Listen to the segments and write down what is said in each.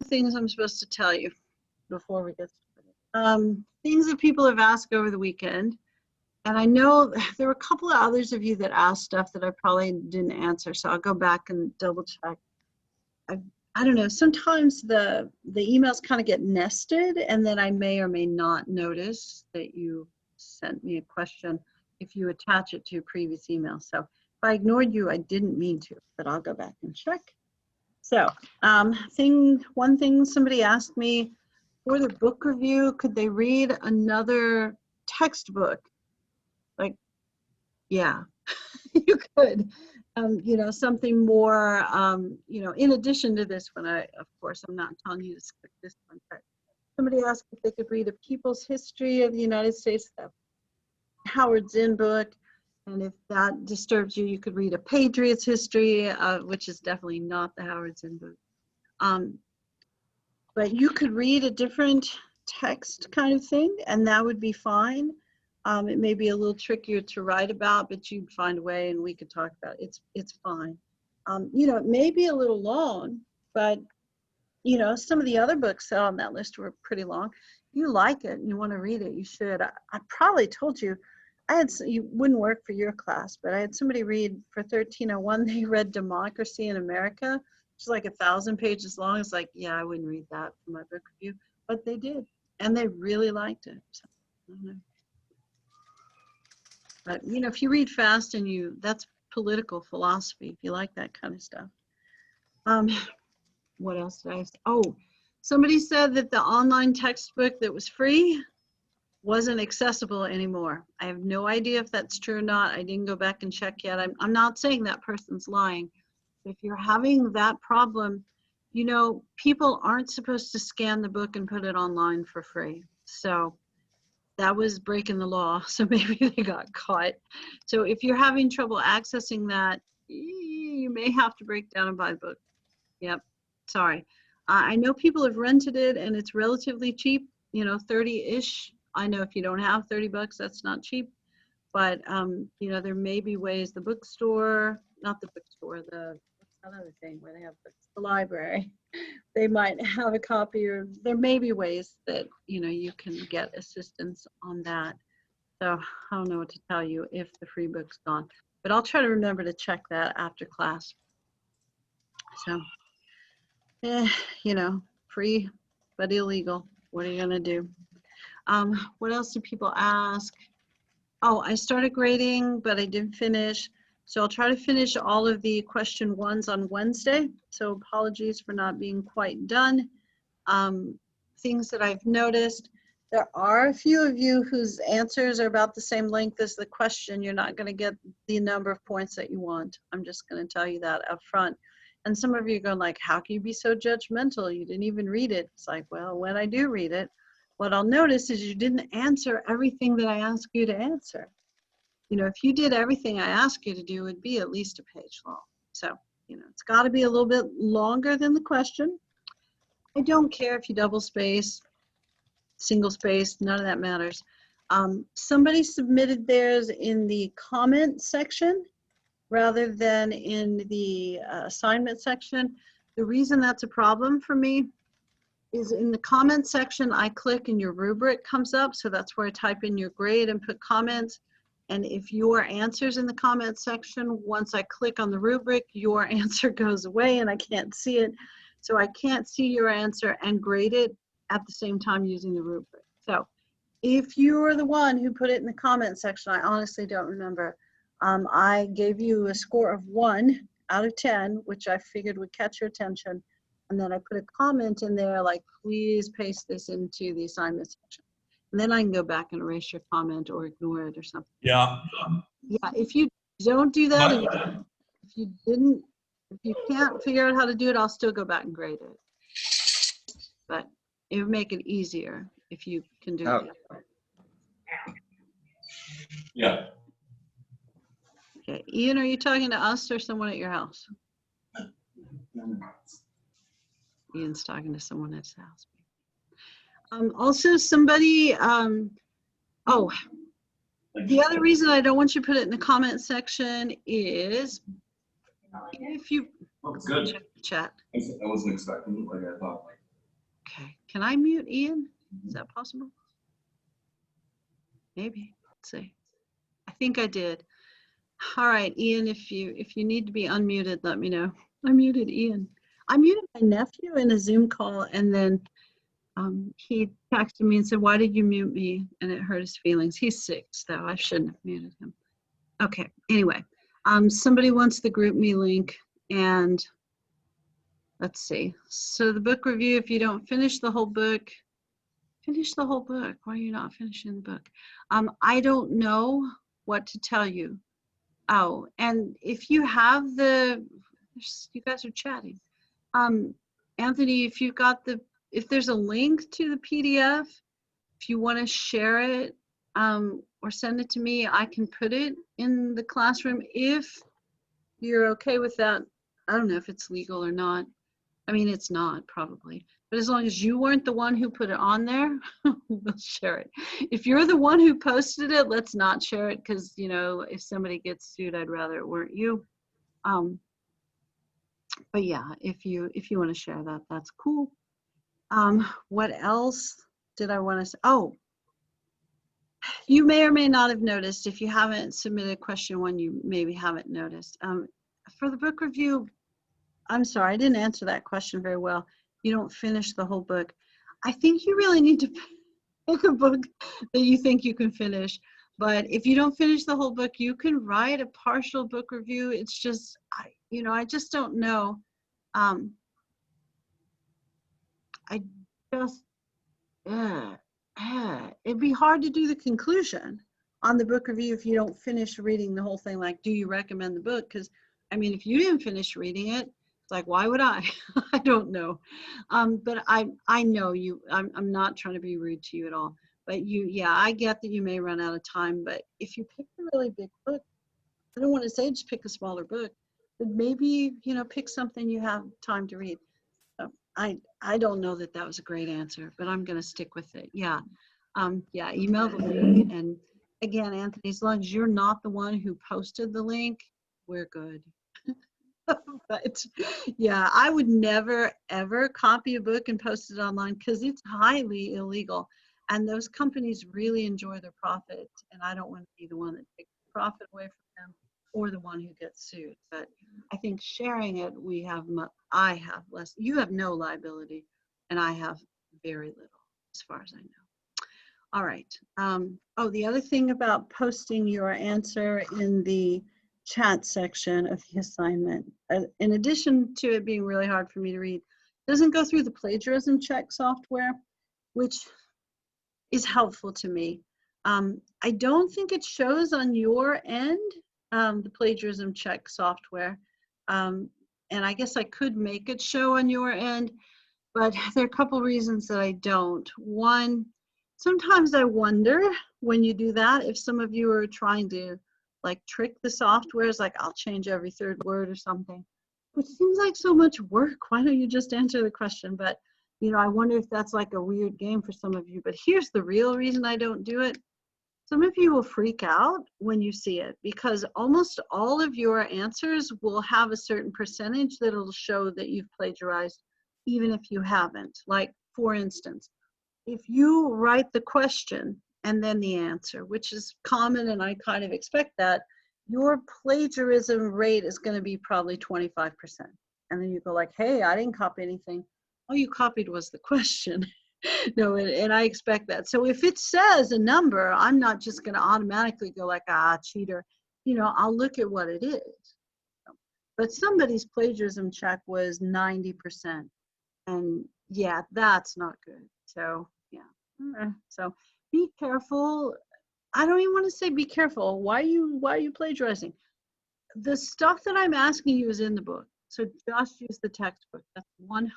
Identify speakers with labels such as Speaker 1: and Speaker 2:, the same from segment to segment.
Speaker 1: things I'm supposed to tell you before we get started. Things that people have asked over the weekend. And I know there were a couple of others of you that asked stuff that I probably didn't answer. So I'll go back and double check. I don't know, sometimes the emails kind of get nested, and then I may or may not notice that you sent me a question if you attach it to a previous email. So if I ignored you, I didn't mean to, but I'll go back and check. So one thing somebody asked me for the book review, could they read another textbook? Like, yeah, you could. You know, something more, you know, in addition to this one, of course, I'm not telling you to skip this one, but somebody asked if they could read a People's History of the United States, the Howard Zinn book, and if that disturbs you, you could read a Patriots History, which is definitely not the Howard Zinn book. But you could read a different text kind of thing, and that would be fine. It may be a little trickier to write about, but you'd find a way and we could talk about it. It's fine. You know, it may be a little long, but, you know, some of the other books on that list were pretty long. You like it and you want to read it, you should. I probably told you, you wouldn't work for your class, but I had somebody read for 1301, they read Democracy in America, which is like 1,000 pages long. It's like, yeah, I wouldn't read that for my book review, but they did, and they really liked it. So, I don't know. But, you know, if you read fast and that's political philosophy, if you like that kind of stuff. What else did I say? Oh, somebody said that the online textbook that was free wasn't accessible anymore. I have no idea if that's true or not. I didn't go back and check yet. I'm not saying that person's lying. If you're having that problem, you know, people aren't supposed to scan the book and put it online for free. So that was breaking the law, so maybe they got caught. So if you're having trouble accessing that, you may have to break down and buy the book. Yep, sorry. I know people have rented it and it's relatively cheap, you know, 30-ish. I know if you don't have 30 bucks, that's not cheap. But, you know, there may be ways, the bookstore, not the bookstore, what's that other thing where they have books? The library. They might have a copy, or there may be ways that, you know, you can get assistance on that. So I don't know what to tell you if the free book's gone, but I'll try to remember to check that after class. So, you know, free but illegal. What are you gonna do? What else do people ask? Oh, I started grading, but I didn't finish. So I'll try to finish all of the question ones on Wednesday. So apologies for not being quite done. Things that I've noticed, there are a few of you whose answers are about the same length as the question. You're not going to get the number of points that you want. I'm just going to tell you that up front. And some of you are going like, how can you be so judgmental? You didn't even read it. It's like, well, when I do read it, what I'll notice is you didn't answer everything that I asked you to answer. You know, if you did everything I asked you to do, it would be at least a page long. So, you know, it's got to be a little bit longer than the question. I don't care if you double space, single space, none of that matters. Somebody submitted theirs in the comment section rather than in the assignment section. The reason that's a problem for me is in the comment section, I click and your rubric comes up. So that's where I type in your grade and put comments. And if your answer's in the comment section, once I click on the rubric, your answer goes away and I can't see it. So I can't see your answer and grade it at the same time using the rubric. So if you're the one who put it in the comment section, I honestly don't remember. I gave you a score of 1 out of 10, which I figured would catch your attention. And then I put a comment in there like, please paste this into the assignment section. And then I can go back and erase your comment or ignore it or something.
Speaker 2: Yeah.
Speaker 1: Yeah, if you don't do that, and if you can't figure out how to do it, I'll still go back and grade it. But it would make it easier if you can do it.
Speaker 2: Yeah.
Speaker 1: Okay, Ian, are you talking to us or someone at your house? Ian's talking to someone at his house. Also, somebody, oh, the other reason I don't want you to put it in the comment section is if you
Speaker 2: Oh, good.
Speaker 1: chat.
Speaker 3: I wasn't expecting it like I thought.
Speaker 1: Okay, can I mute Ian? Is that possible? Maybe. Let's see. I think I did. All right, Ian, if you need to be unmuted, let me know. I muted Ian. I muted my nephew in a Zoom call, and then he texted me and said, "Why did you mute me?" And it hurt his feelings. He's 6, though. I shouldn't have muted him. Okay, anyway, somebody wants the GroupMe link, and let's see. So the book review, if you don't finish the whole book, finish the whole book. Why are you not finishing the book? I don't know what to tell you. Oh, and if you have you guys are chatting. Anthony, if you've got if there's a link to the PDF, if you want to share it or send it to me, I can put it in the classroom if you're okay with that. I don't know if it's legal or not. I mean, it's not probably, but as long as you weren't the one who put it on there, we'll share it. If you're the one who posted it, let's not share it, because, you know, if somebody gets sued, I'd rather it weren't you. But yeah, if you want to share that, that's cool. What else did I want to say? Oh, you may or may not have noticed, if you haven't submitted question 1, you maybe haven't noticed. For the book review, I'm sorry, I didn't answer that question very well. You don't finish the whole book. I think you really need to pick a book that you think you can finish. But if you don't finish the whole book, you can write a partial book review. It's just, I just don't know. It'd be hard to do the conclusion on the book review if you don't finish reading the whole thing. Like, do you recommend the book? Because, I mean, if you didn't finish reading it, it's like, why would I? I don't know. But I know you, I'm not trying to be rude to you at all. But yeah, I get that you may run out of time. But if you pick a really big book, I don't want to say just pick a smaller book, but maybe, pick something you have time to read. I don't know that was a great answer, but I'm going to stick with it. Yeah. Yeah, email the link. And again, Anthony, as long as you're not the one who posted the link, we're good. But yeah, I would never, ever copy a book and post it online, because it's highly illegal. And those companies really enjoy their profit. And I don't want to be the one that takes the profit away from them, or the one who gets sued. But I think sharing it, I have less, you have no liability, and I have very little, as far as I know. All right. Oh, the other thing about posting your answer in the chat section of the assignment, in addition to it being really hard for me to read, doesn't go through the plagiarism check software, which is helpful to me. I don't think it shows on your end, the plagiarism check software. And I guess I could make it show on your end, but there are a couple reasons that I don't. One, sometimes I wonder when you do that, if some of you are trying to like trick the softwares, like I'll change every 3rd word or something, which seems like so much work. Why don't you just answer the question? But I wonder if that's like a weird game for some of you. But here's the real reason I don't do it. Some of you will freak out when you see it, because almost all of your answers will have a certain percentage that'll show that you've plagiarized, even if you haven't. Like, for instance, if you write the question and then the answer, which is common, and I kind of expect that, your plagiarism rate is going to be probably 25%. And then you go like, hey, I didn't copy anything. All you copied was the question. No, and I expect that. So if it says a number, I'm not just going to automatically go like, cheater. I'll look at what it is. But somebody's plagiarism check was 90%. And yeah, that's not good. So yeah. So be careful. I don't even want to say be careful. Why are you plagiarizing? The stuff that I'm asking you is in the book. So just use the textbook. That's 100%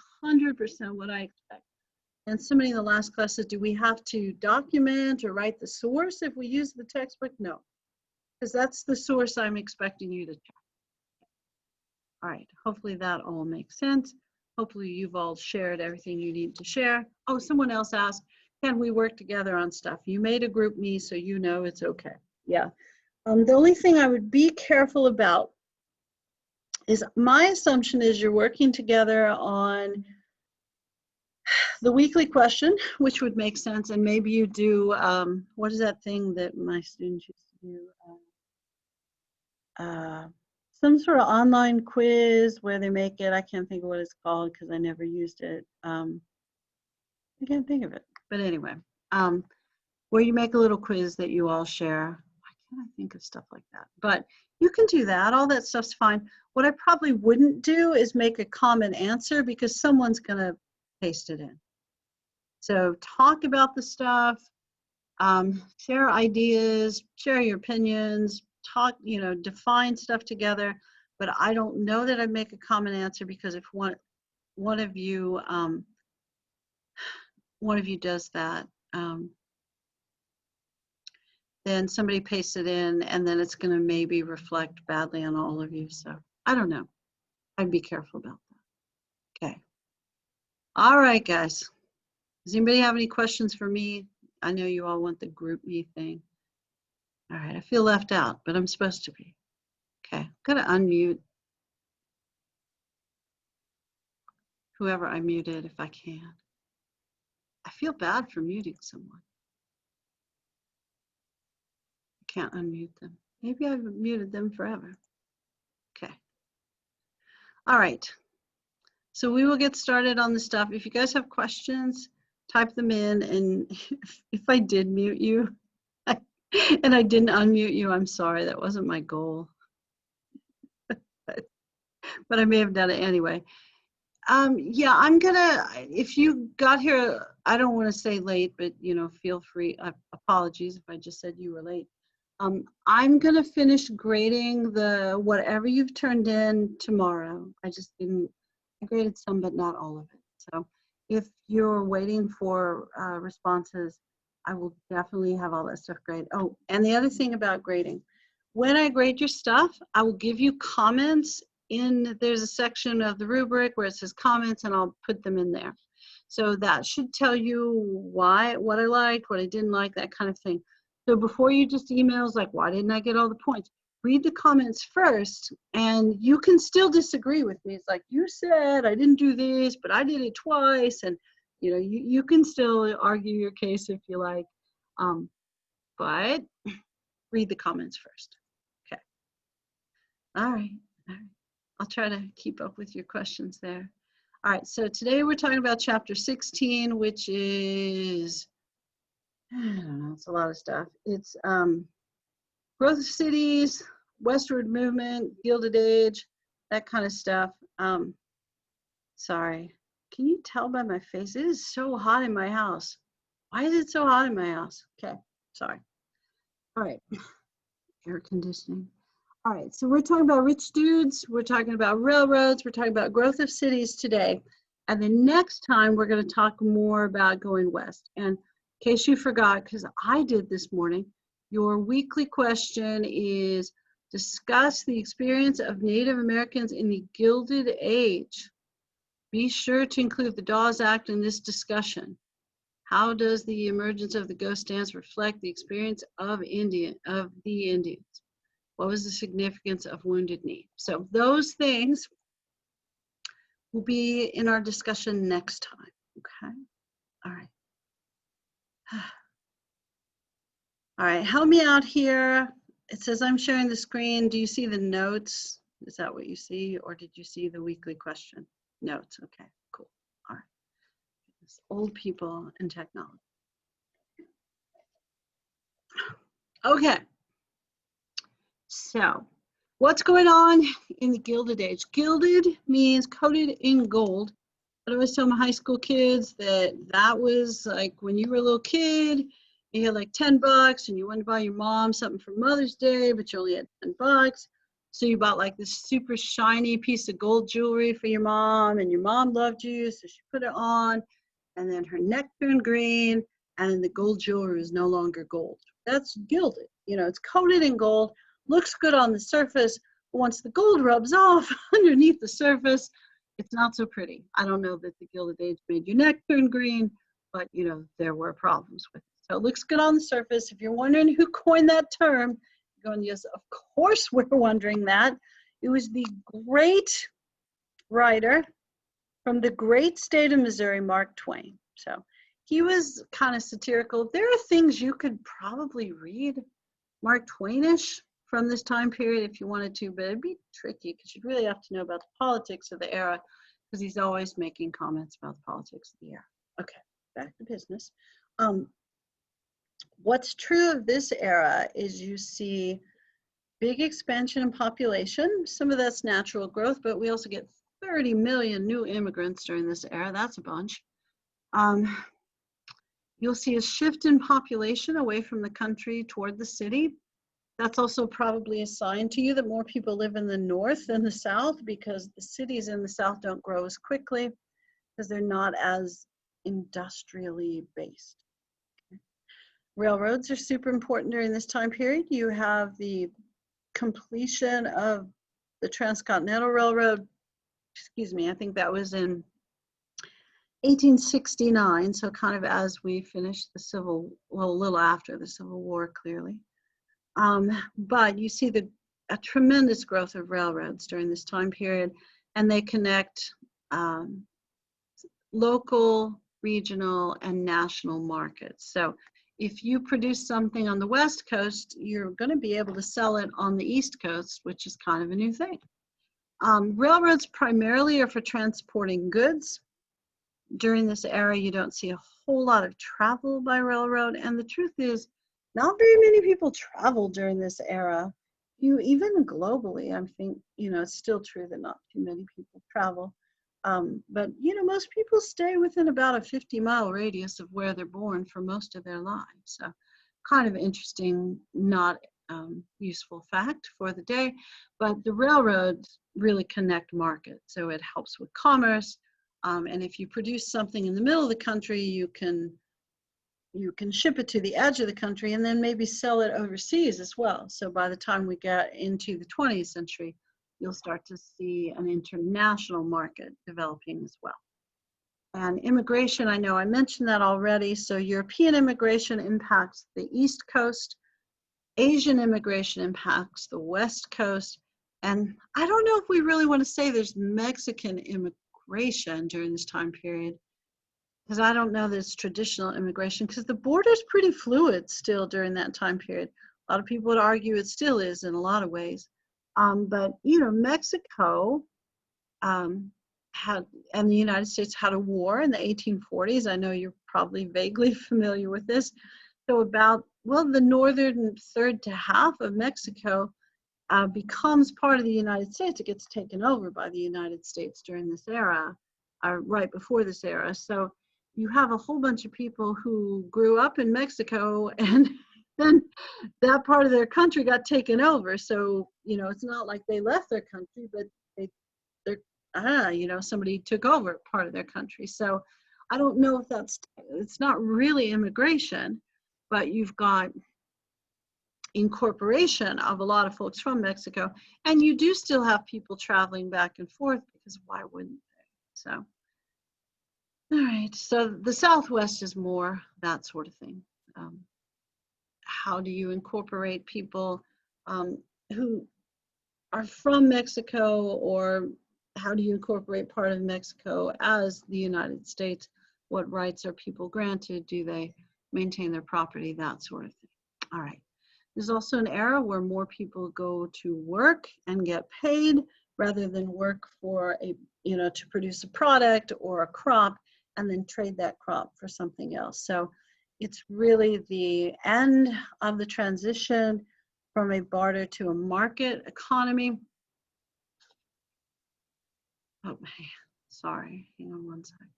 Speaker 1: what I expect. And somebody in the last class said, do we have to document or write the source if we use the textbook? No, because that's the source I'm expecting you to check. All right, hopefully that all makes sense. Hopefully you've all shared everything you need to share. Oh, someone else asked, can we work together on stuff? You made a GroupMe, so you know it's okay. Yeah. The only thing I would be careful about is, my assumption is you're working together on the weekly question, which would make sense, and maybe you do, what is that thing that my students used to do? Some sort of online quiz where they make it, I can't think of what it's called because I never used it. I can't think of it, but anyway, where you make a little quiz that you all share. Why can't I think of stuff like that? But you can do that, all that stuff's fine. What I probably wouldn't do is make a common answer because someone's gonna paste it in. So talk about the stuff, share ideas, share your opinions, talk, define stuff together. But I don't know that I'd make a common answer because if one of you does that, then somebody pastes it in and then it's going to maybe reflect badly on all of you. So I don't know. I'd be careful about that. Okay. All right, guys. Does anybody have any questions for me? I know you all want the group me thing. All right, I feel left out, but I'm supposed to be. Okay, I'm gonna unmute whoever I muted if I can. I feel bad for muting someone. I can't unmute them. Maybe I've muted them forever. Okay. All right. So we will get started on the stuff. If you guys have questions, type them in. And if I did mute you and I didn't unmute you, I'm sorry. That wasn't my goal. But I may have done it anyway. Yeah, I'm gonna, if you got here, I don't want to say late, but feel free. Apologies if I just said you were late. I'm gonna finish grading whatever you've turned in tomorrow. I graded some, but not all of it. So if you're waiting for responses, I will definitely have all that stuff graded. Oh, and the other thing about grading, when I grade your stuff, I will give you comments. There's a section of the rubric where it says comments, and I'll put them in there. So that should tell you what I liked, what I didn't like, that kind of thing. So before you just emails like, why didn't I get all the points? Read the comments first, and you can still disagree with me. It's like, you said I didn't do this, but I did it twice. And you can still argue your case if you like, but read the comments first. Okay. All right. I'll try to keep up with your questions there. All right, so today we're talking about chapter 16, which is, I don't know, it's a lot of stuff. It's growth of cities, westward movement, Gilded Age, that kind of stuff. Sorry, can you tell by my face? It is so hot in my house. Why is it so hot in my house? Okay, sorry. All right, air conditioning. All right, so we're talking about rich dudes, we're talking about railroads, we're talking about growth of cities today. And the next time we're going to talk more about going west. And in case you forgot, because I did this morning, your weekly question is discuss the experience of Native Americans in the Gilded Age. Be sure to include the Dawes Act in this discussion. How does the emergence of the ghost dance reflect the experience of the Indians? What was the significance of Wounded Knee? So those things will be in our discussion next time, okay? All right. All right, help me out here. It says I'm sharing the screen. Do you see the notes? Is that what you see? Or did you see the weekly question? Notes, okay, cool, all right. It's old people and technology. Okay. So, what's going on in the Gilded Age? Gilded means coated in gold. I always tell my high school kids that was like when you were a little kid, you had like $10 and you wanted to buy your mom something for Mother's Day, but you only had $10. So you bought like this super shiny piece of gold jewelry for your mom, and your mom loved you, so she put it on, and then her neck turned green, and then the gold jewelry is no longer gold. That's gilded. It's coated in gold. Looks good on the surface, but once the gold rubs off underneath the surface, it's not so pretty. I don't know that the Gilded Age made your neck turn green, but there were problems with it. So it looks good on the surface. If you're wondering who coined that term, you're going, yes, of course we're wondering that. It was the great writer from the great state of Missouri, Mark Twain. So he was kind of satirical. There are things you could probably read Mark Twainish from this time period if you wanted to, but it'd be tricky because you'd really have to know about the politics of the era, because he's always making comments about the politics of the era. Okay, back to business. What's true of this era is you see big expansion in population. Some of that's natural growth, but we also get 30 million new immigrants during this era. That's a bunch. You'll see a shift in population away from the country toward the city. That's also probably a sign to you that more people live in the north than the south, because the cities in the south don't grow as quickly because they're not as industrially based. Railroads are super important during this time period. You have the completion of the Transcontinental Railroad, excuse me, I think that was in 1869, so kind of as we finished the Civil, well, a little after the Civil War, clearly. But you see a tremendous growth of railroads during this time period, and they connect local, regional, and national markets. So if you produce something on the West Coast, you're going to be able to sell it on the East Coast, which is kind of a new thing. Railroads primarily are for transporting goods. During this era, you don't see a whole lot of travel by railroad, and the truth is, not very many people travel during this era. Even globally, I think, it's still true that not too many people travel. But, most people stay within about a 50-mile radius of where they're born for most of their lives. So kind of interesting, not useful fact for the day, but the railroads really connect markets. So it helps with commerce. And if you produce something in the middle of the country, you can ship it to the edge of the country and then maybe sell it overseas as well. So by the time we get into the 20th century, you'll start to see an international market developing as well. And immigration, I know I mentioned that already. So European immigration impacts the East Coast. Asian immigration impacts the West Coast. And I don't know if we really want to say there's Mexican immigration during this time period, because I don't know that it's traditional immigration, because the border is pretty fluid still during that time period. A lot of people would argue it still is in a lot of ways. But, Mexico and the United States had a war in the 1840s. I know you're probably vaguely familiar with this. So the northern third to half of Mexico becomes part of the United States. It gets taken over by the United States during this era, right before this era. So you have a whole bunch of people who grew up in Mexico, and then that part of their country got taken over. So, it's not like they left their country, but somebody took over part of their country. So I don't know if it's not really immigration, but you've got incorporation of a lot of folks from Mexico, and you do still have people traveling back and forth, because why wouldn't they? So, all right, so the Southwest is more that sort of thing. How do you incorporate people who are from Mexico, or how do you incorporate part of Mexico as the United States? What rights are people granted? Do they maintain their property? That sort of thing. All right. There's also an era where more people go to work and get paid rather than work for to produce a product or a crop and then trade that crop for something else. So it's really the end of the transition from a barter to a market economy. Oh, sorry, hang on one second.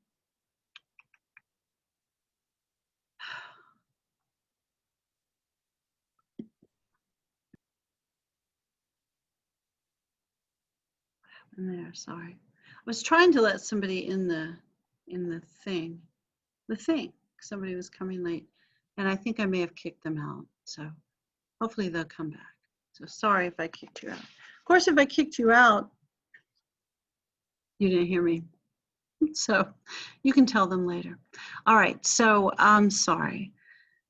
Speaker 1: What happened there? Sorry. I was trying to let somebody in the thing. Somebody was coming late, and I think I may have kicked them out. So hopefully they'll come back. So sorry if I kicked you out. Of course, if I kicked you out, you didn't hear me. So you can tell them later. All right, so I'm sorry.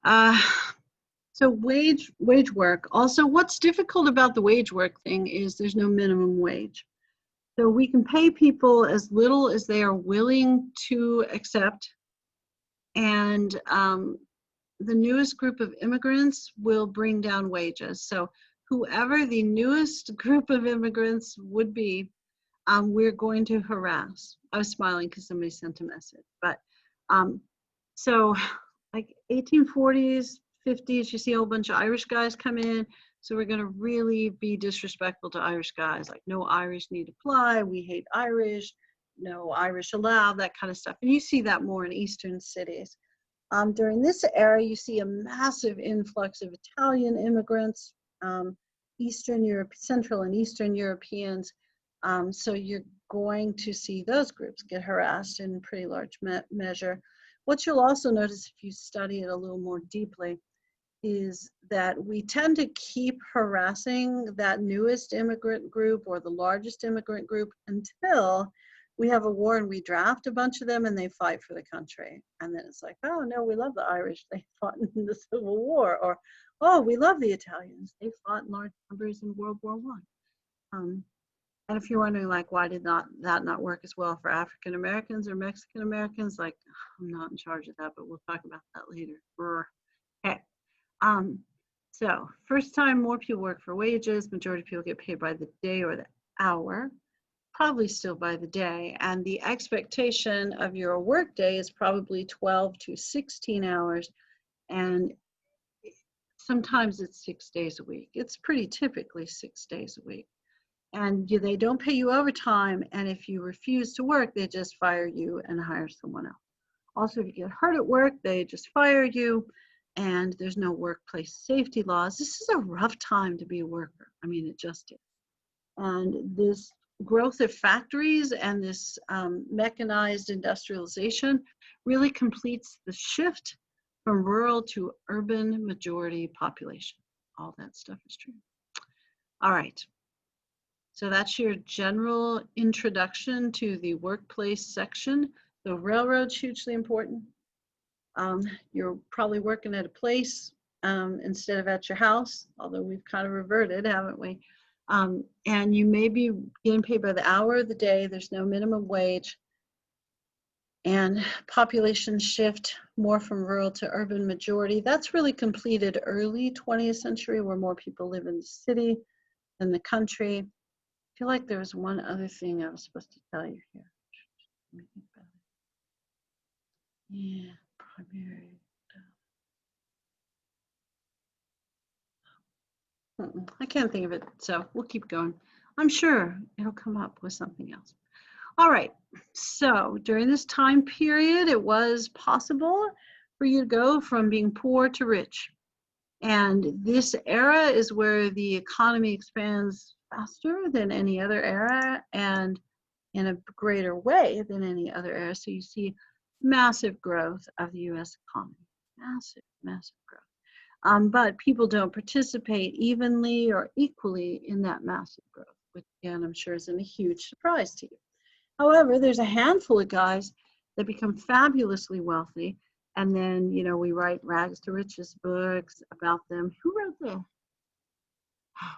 Speaker 1: So wage work. Also, what's difficult about the wage work thing is there's no minimum wage. So we can pay people as little as they are willing to accept. And the newest group of immigrants will bring down wages. So whoever the newest group of immigrants would be, we're going to harass. I was smiling because somebody sent a message. But so like 1840s, 50s, you see a whole bunch of Irish guys come in. So we're going to really be disrespectful to Irish guys, like no Irish need apply, we hate Irish, no Irish allowed, that kind of stuff. And you see that more in Eastern cities. During this era, you see a massive influx of Italian immigrants, Eastern Europe, Central and Eastern Europeans. So you're going to see those groups get harassed in pretty large measure. What you'll also notice if you study it a little more deeply is that we tend to keep harassing that newest immigrant group or the largest immigrant group until we have a war and we draft a bunch of them and they fight for the country. And then it's like, oh no, we love the Irish, they fought in the Civil War. Or, oh, we love the Italians, they fought in large numbers in World War I. And if you're wondering, like, why did that not work as well for African Americans or Mexican Americans, like, I'm not in charge of that, but we'll talk about that later. Okay. So first time, more people work for wages. Majority of people get paid by the day or the hour, probably still by the day. And the expectation of your work day is probably 12 to 16 hours. And sometimes it's 6 days a week. It's pretty typically 6 days a week. And they don't pay you overtime. And if you refuse to work, they just fire you and hire someone else. Also, if you get hurt at work, they just fire you. And there's no workplace safety laws. This is a rough time to be a worker. I mean, it just is. And this growth of factories and this mechanized industrialization really completes the shift from rural to urban majority population. All that stuff is true. All right. So that's your general introduction to the workplace section. The railroad's hugely important. You're probably working at a place instead of at your house, although we've kind of reverted, haven't we? And you may be getting paid by the hour of the day. There's no minimum wage. And population shift more from rural to urban majority. That's really completed early 20th century, where more people live in the city than the country. I feel like there was one other thing I was supposed to tell you here. Let me think about it. Yeah, primary. I can't think of it, so we'll keep going. I'm sure it'll come up with something else. All right, so during this time period, it was possible for you to go from being poor to rich. And this era is where the economy expands faster than any other era and in a greater way than any other era. So you see massive growth of the US economy, massive, massive growth. But people don't participate evenly or equally in that massive growth, which again, I'm sure isn't a huge surprise to you. However, there's a handful of guys that become fabulously wealthy. And then, you know, we write rags to riches books about them. Who wrote the,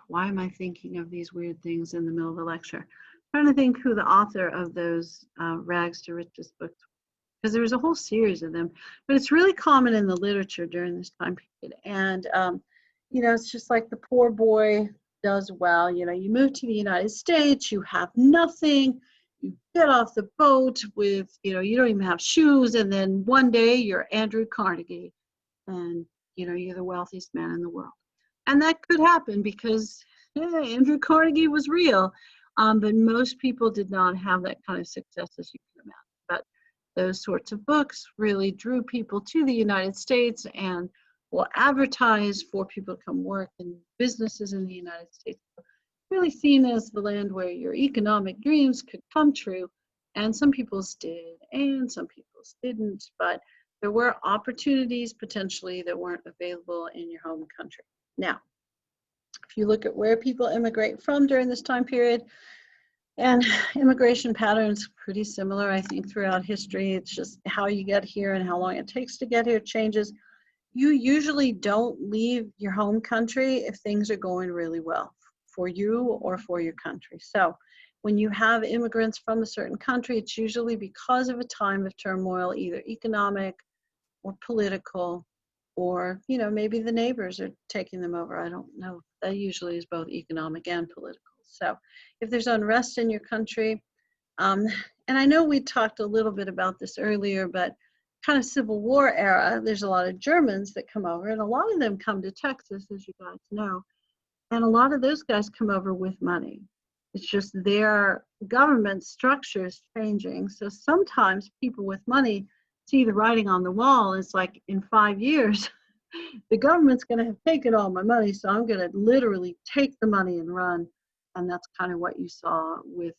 Speaker 1: why am I thinking of these weird things in the middle of the lecture? I'm trying to think who the author of those rags to riches books, because there was a whole series of them, but it's really common in the literature during this time period. And, you know, it's just like the poor boy does well. You know, you move to the United States, you have nothing, you get off the boat with, you know, you don't even have shoes, and then one day you're Andrew Carnegie, and, you know, you're the wealthiest man in the world. And that could happen because Andrew Carnegie was real, but most people did not have that kind of success, as you can imagine. But those sorts of books really drew people to the United States and will advertise for people to come work in businesses in the United States. Really seen as the land where your economic dreams could come true. And some people's did, and some people's didn't. But there were opportunities potentially that weren't available in your home country. Now, if you look at where people immigrate from during this time period, and immigration patterns pretty similar, I think, throughout history. It's just how you get here and how long it takes to get here changes. You usually don't leave your home country if things are going really well for you or for your country. So when you have immigrants from a certain country, it's usually because of a time of turmoil, either economic, or political, or, you know, maybe the neighbors are taking them over. I don't know. That usually is both economic and political. So if there's unrest in your country, and I know we talked a little bit about this earlier, but kind of Civil War era, there's a lot of Germans that come over, and a lot of them come to Texas, as you guys know. And a lot of those guys come over with money. It's just their government structure is changing. So sometimes people with money see the writing on the wall. It's like, in 5 years, the government's going to have taken all my money, so I'm going to literally take the money and run. And that's kind of what you saw with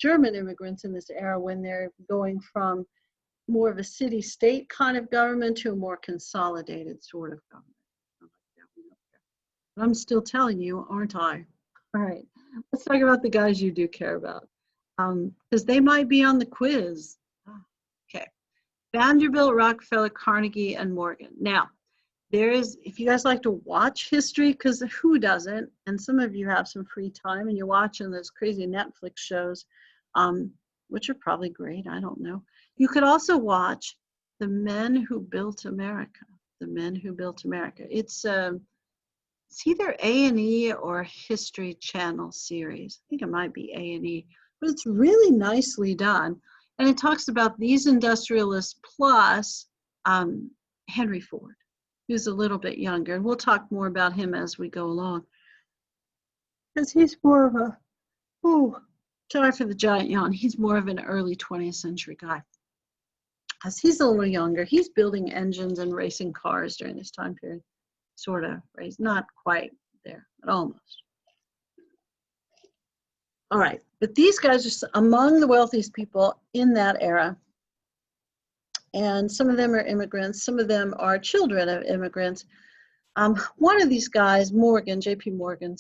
Speaker 1: German immigrants in this era, when they're going from more of a city-state kind of government to a more consolidated sort of government. But I'm still telling you, aren't I? All right, let's talk about the guys you do care about, because they might be on the quiz. Okay, Vanderbilt, Rockefeller, Carnegie, and Morgan. Now, there is, if you guys like to watch history, because who doesn't, and some of you have some free time and you're watching those crazy Netflix shows, which are probably great, I don't know. You could also watch The Men Who Built America. The Men Who Built America. It's either A&E or History Channel series. I think it might be A&E, but it's really nicely done. And it talks about these industrialists plus Henry Ford, who's a little bit younger. And we'll talk more about him as we go along, because he's more of a, sorry for the giant yawn, he's more of an early 20th century guy. As he's a little younger, he's building engines and racing cars during this time period. Sort of, right? He's not quite there, but almost. All right, but these guys are among the wealthiest people in that era. And some of them are immigrants, some of them are children of immigrants. One of these guys, Morgan, J.P. Morgan,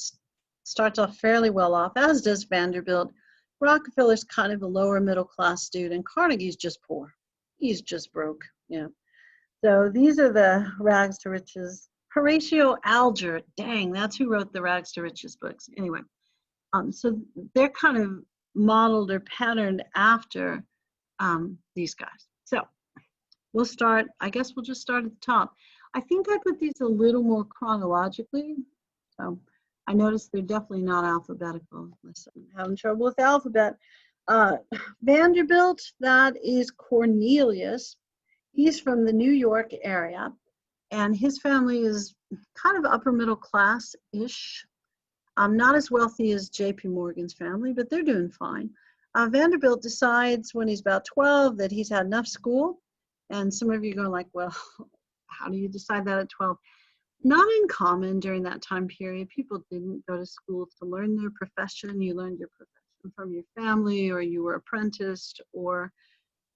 Speaker 1: starts off fairly well off, as does Vanderbilt. Rockefeller's kind of a lower middle class dude, and Carnegie's just poor. He's just broke, yeah. So these are the rags to riches. Horatio Alger, dang, that's who wrote the Rags to Riches books. Anyway, so they're kind of modeled or patterned after these guys. So we'll start, I guess we'll just start at the top. I think I put these a little more chronologically. So I noticed they're definitely not alphabetical, unless I'm having trouble with the alphabet. Vanderbilt, that is Cornelius. He's from the New York area. And his family is kind of upper middle class-ish. Not as wealthy as J.P. Morgan's family, but they're doing fine. Vanderbilt decides when he's about 12 that he's had enough school. And some of you are going like, well, how do you decide that at 12? Not uncommon during that time period. People didn't go to school to learn their profession. You learned your profession from your family, or you were apprenticed, or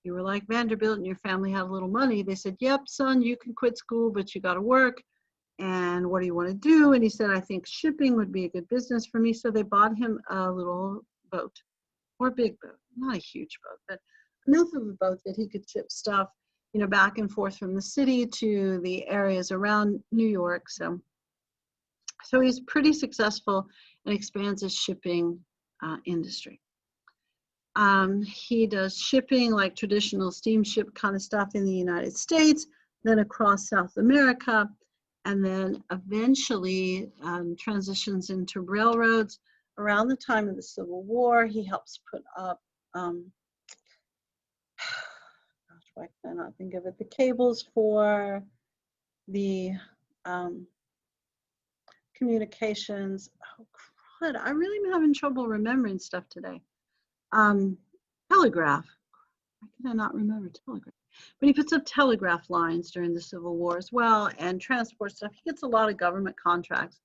Speaker 1: you were like Vanderbilt and your family had a little money. They said, yep, son, you can quit school, but you got to work. And what do you want to do? And he said, I think shipping would be a good business for me. So they bought him a little boat, or big boat, not a huge boat, but enough of a boat that he could ship stuff, you know, back and forth from the city to the areas around New York. So he's pretty successful and expands his shipping industry. He does shipping, like traditional steamship kind of stuff in the United States, then across South America, and then eventually transitions into railroads. Around the time of the Civil War, he helps put up, why can I not think of it, the cables for the communications. Oh, crud, I really am having trouble remembering stuff today. Telegraph. Why can I not remember telegraph? But he puts up telegraph lines during the Civil War as well, and transport stuff. He gets a lot of government contracts.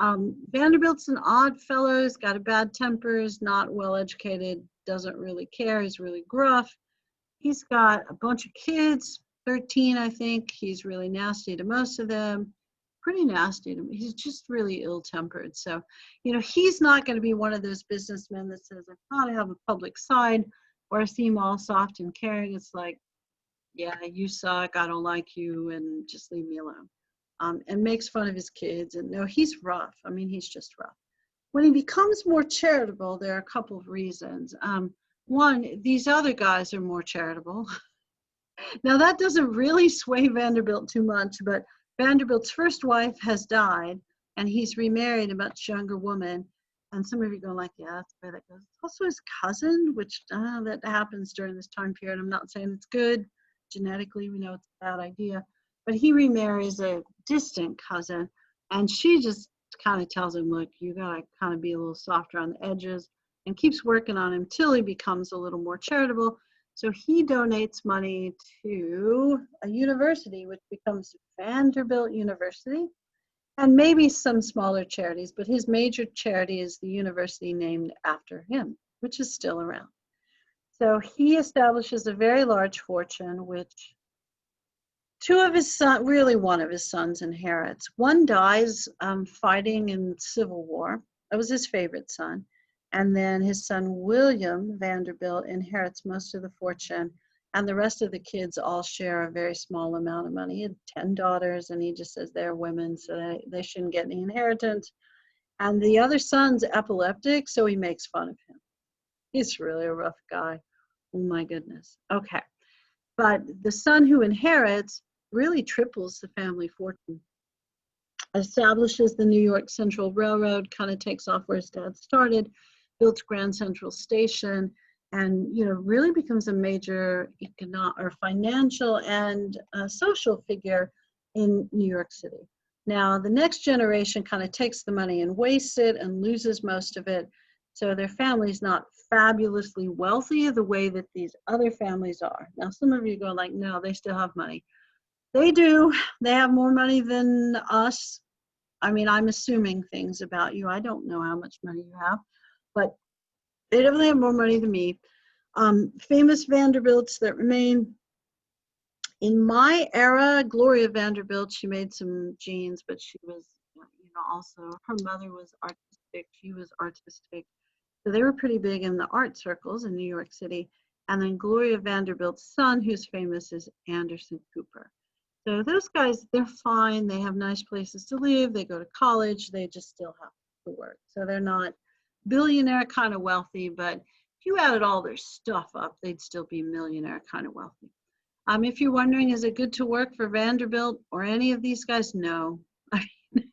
Speaker 1: Vanderbilt's an odd fellow. He's got a bad temper, is not well educated, doesn't really care. He's really gruff. He's got a bunch of kids, 13, I think. He's really nasty to most of them. Pretty nasty to me. He's just really ill-tempered. So, you know, he's not going to be one of those businessmen that says, I thought I have a public side, or I seem all soft and caring. It's like, yeah, you suck, I don't like you, and just leave me alone. And makes fun of his kids. And no, he's rough. I mean, he's just rough. When he becomes more charitable, there are a couple of reasons. One, these other guys are more charitable. Now that doesn't really sway Vanderbilt too much, but Vanderbilt's first wife has died and he's remarried a much younger woman. And some of you go like, yeah, that's where that goes. It's also his cousin, which that happens during this time period. I'm not saying it's good. Genetically, we know it's a bad idea. But he remarries a distant cousin, and she just kind of tells him, look, you gotta kind of be a little softer on the edges, and keeps working on him till he becomes a little more charitable. So he donates money to a university, which becomes Vanderbilt University, and maybe some smaller charities, but his major charity is the university named after him, which is still around. So he establishes a very large fortune, which two of his sons, really one of his sons, inherits. One dies fighting in the Civil War. That was his favorite son. And then his son, William Vanderbilt, inherits most of the fortune. And the rest of the kids all share a very small amount of money. He had 10 daughters, and he just says they're women, so they shouldn't get any inheritance. And the other son's epileptic, so he makes fun of him. He's really a rough guy. Oh my goodness. Okay. But the son who inherits really triples the family fortune. Establishes the New York Central Railroad, kind of takes off where his dad started, built Grand Central Station, and really becomes a major economic or financial and social figure in New York City. Now, the next generation kind of takes the money and wastes it and loses most of it. So their family's not fabulously wealthy the way that these other families are. Now, some of you go like, no, they still have money. They do. They have more money than us. I mean, I'm assuming things about you. I don't know how much money you have, but they definitely have more money than me. Famous Vanderbilts that remain. In my era, Gloria Vanderbilt, she made some jeans, but she was, also, her mother was artistic. She was artistic. So they were pretty big in the art circles in New York City. And then Gloria Vanderbilt's son, who's famous, is Anderson Cooper. So those guys, they're fine. They have nice places to live. They go to college. They just still have to work. So they're not billionaire kind of wealthy, but if you added all their stuff up, they'd still be millionaire kind of wealthy. If you're wondering, is it good to work for Vanderbilt or any of these guys? No. I mean,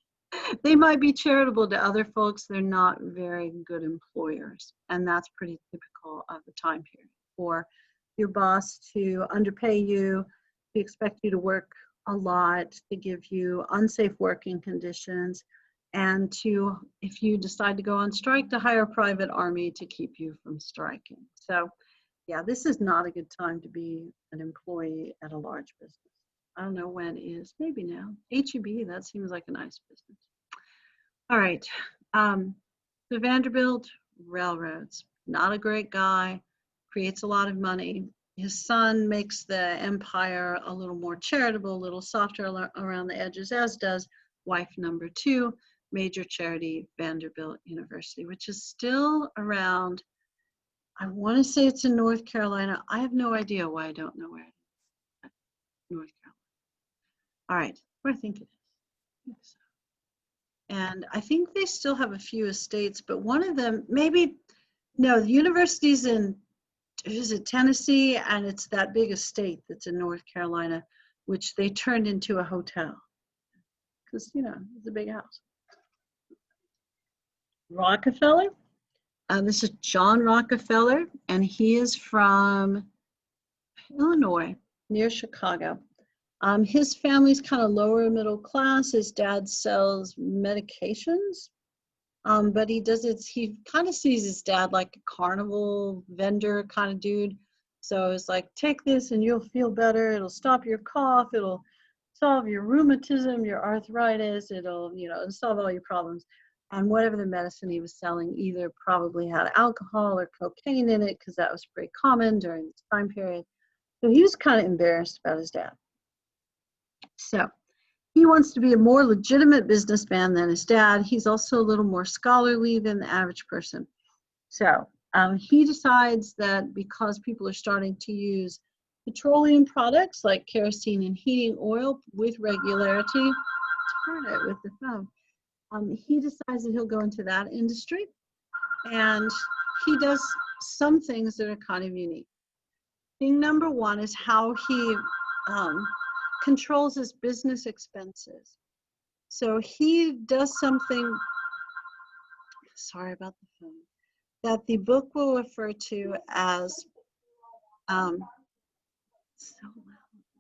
Speaker 1: they might be charitable to other folks. They're not very good employers. And that's pretty typical of the time period for your boss to underpay you, to expect you to work a lot, to give you unsafe working conditions, and to, if you decide to go on strike, to hire a private army to keep you from striking. So yeah, this is not a good time to be an employee at a large business. I don't know when is, maybe now. HEB, that seems like a nice business. All right, the Vanderbilt Railroads, not a great guy, creates a lot of money. His son makes the empire a little more charitable, a little softer around the edges, as does wife number 2, major charity Vanderbilt University, which is still around. I want to say it's in North Carolina. I have no idea why I don't know where it is. North Carolina. All right, where I think it is. I think so. And I think they still have a few estates, but one of them, maybe, no, the university's in, is it Tennessee? And it's that big estate that's in North Carolina, which they turned into a hotel. Because, it's a big house. Rockefeller. This is John Rockefeller, and he is from Illinois, near Chicago. His family's kind of lower middle class. His dad sells medications, but he kind of sees his dad like a carnival vendor kind of dude. So it's like, take this and you'll feel better. It'll stop your cough. It'll solve your rheumatism, your arthritis. It'll, solve all your problems. And whatever the medicine he was selling either probably had alcohol or cocaine in it, because that was pretty common during this time period. So he was kind of embarrassed about his dad. So he wants to be a more legitimate businessman than his dad. He's also a little more scholarly than the average person. So he decides that because people are starting to use petroleum products like kerosene and heating oil with regularity, turn it with the phone. He decides that he'll go into that industry, and he does some things that are kind of unique. thing number one is how he controls his business expenses. So he does something, sorry about the phone, that the book will refer to as, so loud,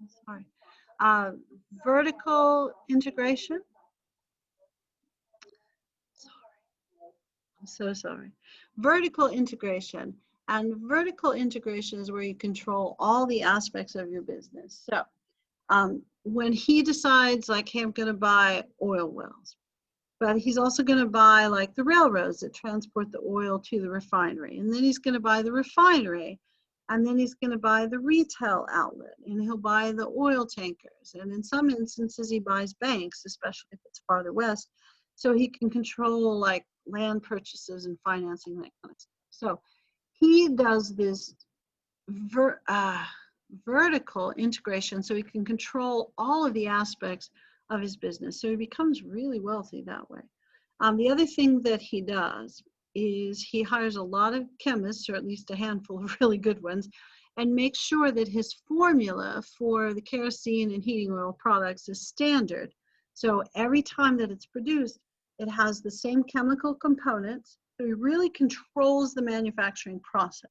Speaker 1: I'm sorry, vertical integration. I'm so sorry. Vertical integration. And vertical integration is where you control all the aspects of your business. So when he decides, like, hey, I'm going to buy oil wells, but he's also going to buy, like, the railroads that transport the oil to the refinery. And then he's going to buy the refinery. And then he's going to buy the retail outlet. And he'll buy the oil tankers. And in some instances, he buys banks, especially if it's farther west, so he can control, like, land purchases and financing, that kind of stuff. So he does this vertical integration so he can control all of the aspects of his business. So he becomes really wealthy that way. The other thing that he does is he hires a lot of chemists, or at least a handful of really good ones, and makes sure that his formula for the kerosene and heating oil products is standard. So every time that it's produced, it has the same chemical components. So he really controls the manufacturing process.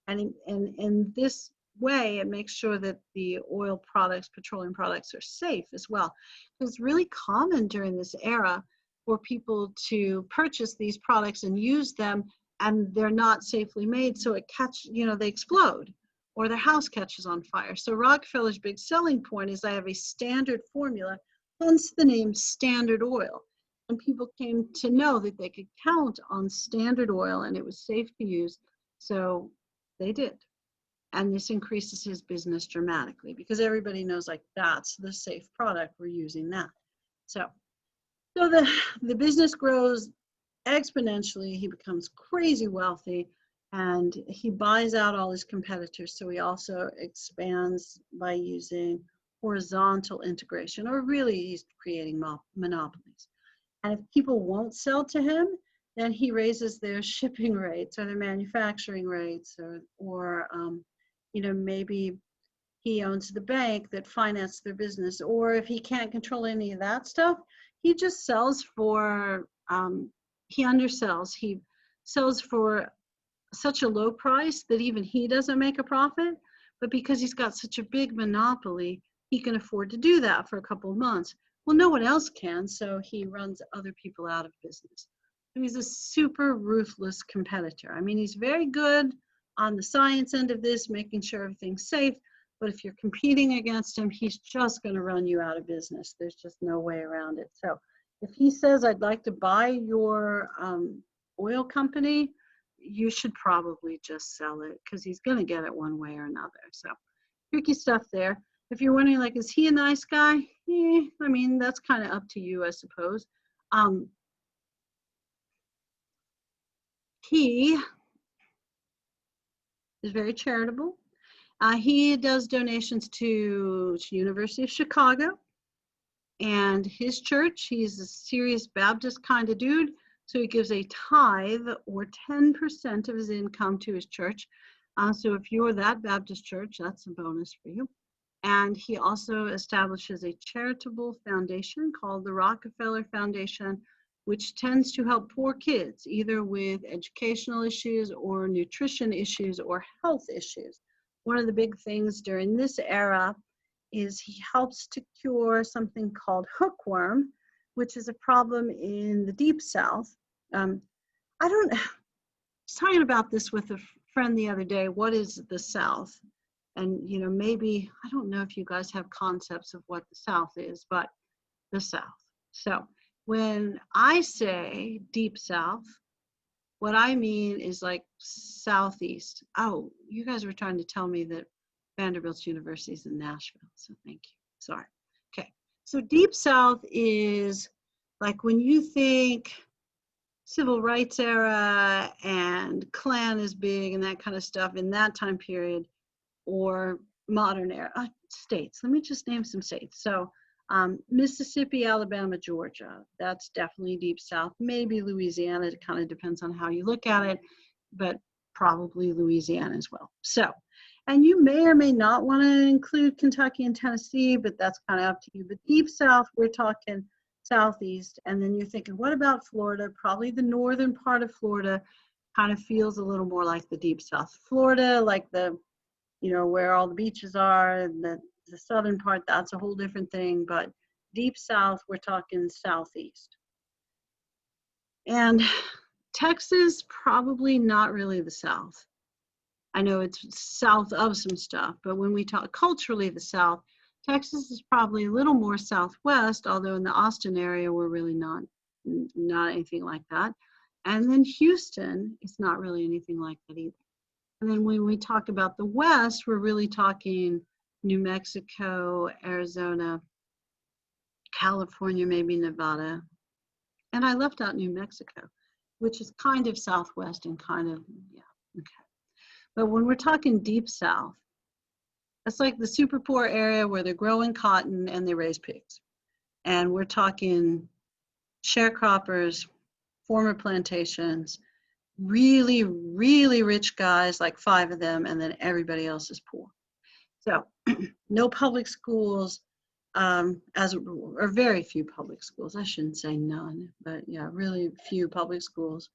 Speaker 1: And in this way, it makes sure that the oil products, petroleum products, are safe as well. It's really common during this era for people to purchase these products and use them, and they're not safely made, so it they explode, or their house catches on fire. So Rockefeller's big selling point is I have a standard formula, hence the name Standard Oil. And people came to know that they could count on Standard Oil and it was safe to use, so they did. And this increases his business dramatically because everybody knows, like, that's the safe product, we're using that. So the business grows exponentially. He becomes crazy wealthy, and he buys out all his competitors. So he also expands by using horizontal integration, or really he's creating monopolies. And if people won't sell to him, then he raises their shipping rates or their manufacturing rates, or maybe he owns the bank that financed their business. Or if he can't control any of that stuff, he just sells for, he undersells. He sells for such a low price that even he doesn't make a profit. But because he's got such a big monopoly, he can afford to do that for a couple of months. Well, no one else can, so he runs other people out of business. So he's a super ruthless competitor. I mean, he's very good on the science end of this, making sure everything's safe. But if you're competing against him, he's just going to run you out of business. There's just no way around it. So if he says, I'd like to buy your oil company, you should probably just sell it, because he's going to get it one way or another. So tricky stuff there. If you're wondering, like, is he a nice guy? I mean, that's kind of up to you, I suppose. He is very charitable. He does donations to University of Chicago and his church. He's a serious Baptist kind of dude. So he gives a tithe, or 10% of his income, to his church. So if you're that Baptist church, that's a bonus for you. And he also establishes a charitable foundation called the Rockefeller Foundation, which tends to help poor kids, either with educational issues or nutrition issues or health issues. One of the big things during this era is he helps to cure something called hookworm, which is a problem in the Deep South. I was talking about this with a friend the other day. What is the South? And, maybe, I don't know if you guys have concepts of what the South is, but the South. So when I say Deep South, what I mean is like Southeast. Oh, you guys were trying to tell me that Vanderbilt University is in Nashville, so thank you. Sorry. Okay, so Deep South is like when you think civil rights era and Klan is big and that kind of stuff in that time period, or modern era states. Let me just name some states. So Mississippi, Alabama, Georgia, that's definitely Deep South. Maybe Louisiana, it kind of depends on how you look at it, but probably Louisiana as well. So, And you may or may not want to include Kentucky and Tennessee, but that's kind of up to you. But Deep South, we're talking Southeast. And then you're thinking, what about Florida? Probably the northern part of Florida kind of feels a little more like the Deep South. Florida, like the, where all the beaches are, and the southern part, that's a whole different thing. But Deep South, we're talking Southeast. And Texas, probably not really the South. I know it's south of some stuff, but when we talk culturally the South, Texas is probably a little more southwest, although in the Austin area, we're really not anything like that. And then Houston is not really anything like that either. And then when we talk about the West, we're really talking New Mexico, Arizona, California, maybe Nevada. And I left out New Mexico, which is kind of southwest and kind of, yeah, okay. But when we're talking Deep South, that's like the super poor area where they're growing cotton and they raise pigs. And we're talking sharecroppers, former plantations, really, really rich guys, like 5 of them, and then everybody else is poor. So no public schools, or very few public schools. I shouldn't say none, but yeah, really few public schools.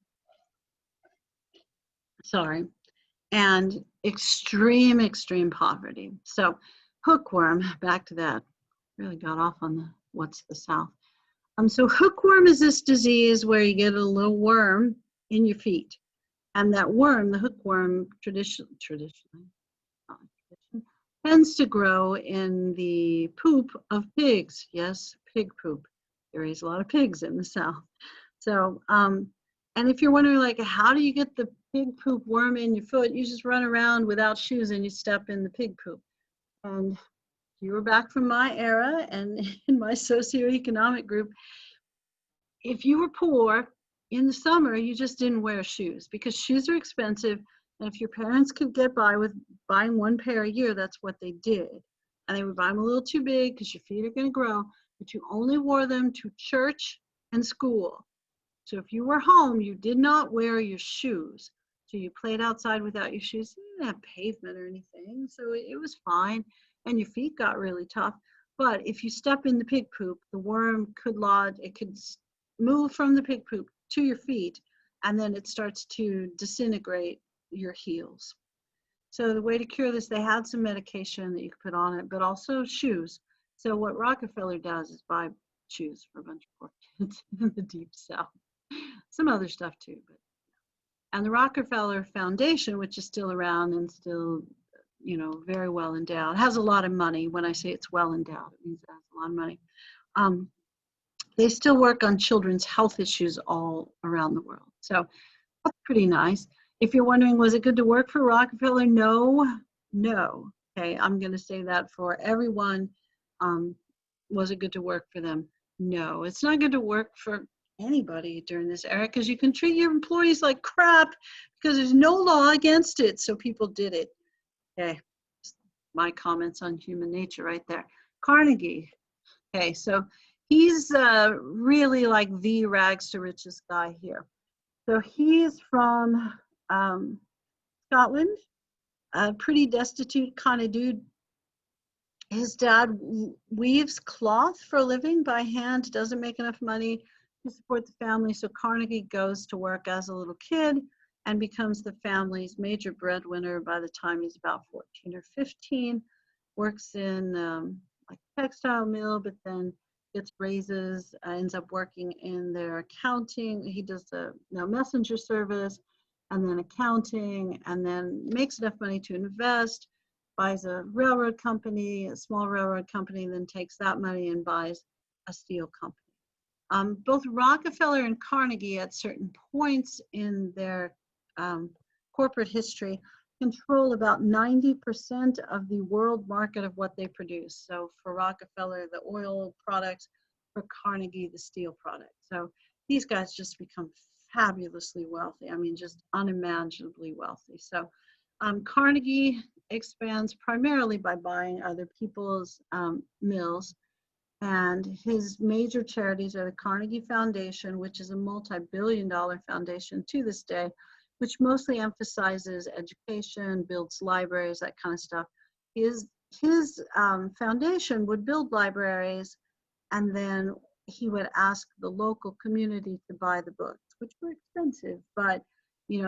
Speaker 1: Sorry. And extreme, extreme poverty. So hookworm, back to that, really got off on the what's the South. So hookworm is this disease where you get a little worm in your feet. And that worm, the hookworm, traditionally, tends to grow in the poop of pigs. Yes, pig poop. There is a lot of pigs in the South. So, and if you're wondering, like, how do you get the pig poop worm in your foot? You just run around without shoes and you step in the pig poop. And you were back from my era and in my socioeconomic group, if you were poor in the summer, you just didn't wear shoes because shoes are expensive. And if your parents could get by with buying 1 pair a year, that's what they did. And they would buy them a little too big because your feet are going to grow, but you only wore them to church and school. So if you were home, you did not wear your shoes. So you played outside without your shoes. You didn't have pavement or anything, so it was fine. And your feet got really tough. But if you step in the pig poop, the worm could lodge, it could move from the pig poop to your feet, and then it starts to disintegrate your heels. So the way to cure this, they had some medication that you could put on it, but also shoes. So what Rockefeller does is buy shoes for a bunch of poor kids in the Deep South. Some other stuff too, but and the Rockefeller Foundation, which is still around and still, very well endowed, has a lot of money. When I say it's well endowed, it means it has a lot of money. They still work on children's health issues all around the world. So that's pretty nice. If you're wondering, was it good to work for Rockefeller? No. Okay, I'm going to say that for everyone. Was it good to work for them? No, it's not good to work for anybody during this era because you can treat your employees like crap because there's no law against it. So people did it. Okay, my comments on human nature right there. Carnegie. Okay, so he's really like the rags to riches guy here. So he's from Scotland, a pretty destitute kind of dude. His dad weaves cloth for a living by hand, doesn't make enough money to support the family. So Carnegie goes to work as a little kid and becomes the family's major breadwinner by the time he's about 14 or 15. Works in like a textile mill, but then gets raises, ends up working in their accounting. He does the messenger service and then accounting, and then makes enough money to invest, buys a railroad company, a small railroad company, and then takes that money and buys a steel company. Both Rockefeller and Carnegie at certain points in their corporate history control about 90% of the world market of what they produce. So for Rockefeller, the oil products, for Carnegie, the steel products. So these guys just become fabulously wealthy. I mean, just unimaginably wealthy. So Carnegie expands primarily by buying other people's mills. And his major charities are the Carnegie Foundation, which is a multi-billion-dollar foundation to this day, which mostly emphasizes education, builds libraries, that kind of stuff. His foundation would build libraries, and then he would ask the local community to buy the books, which were expensive, but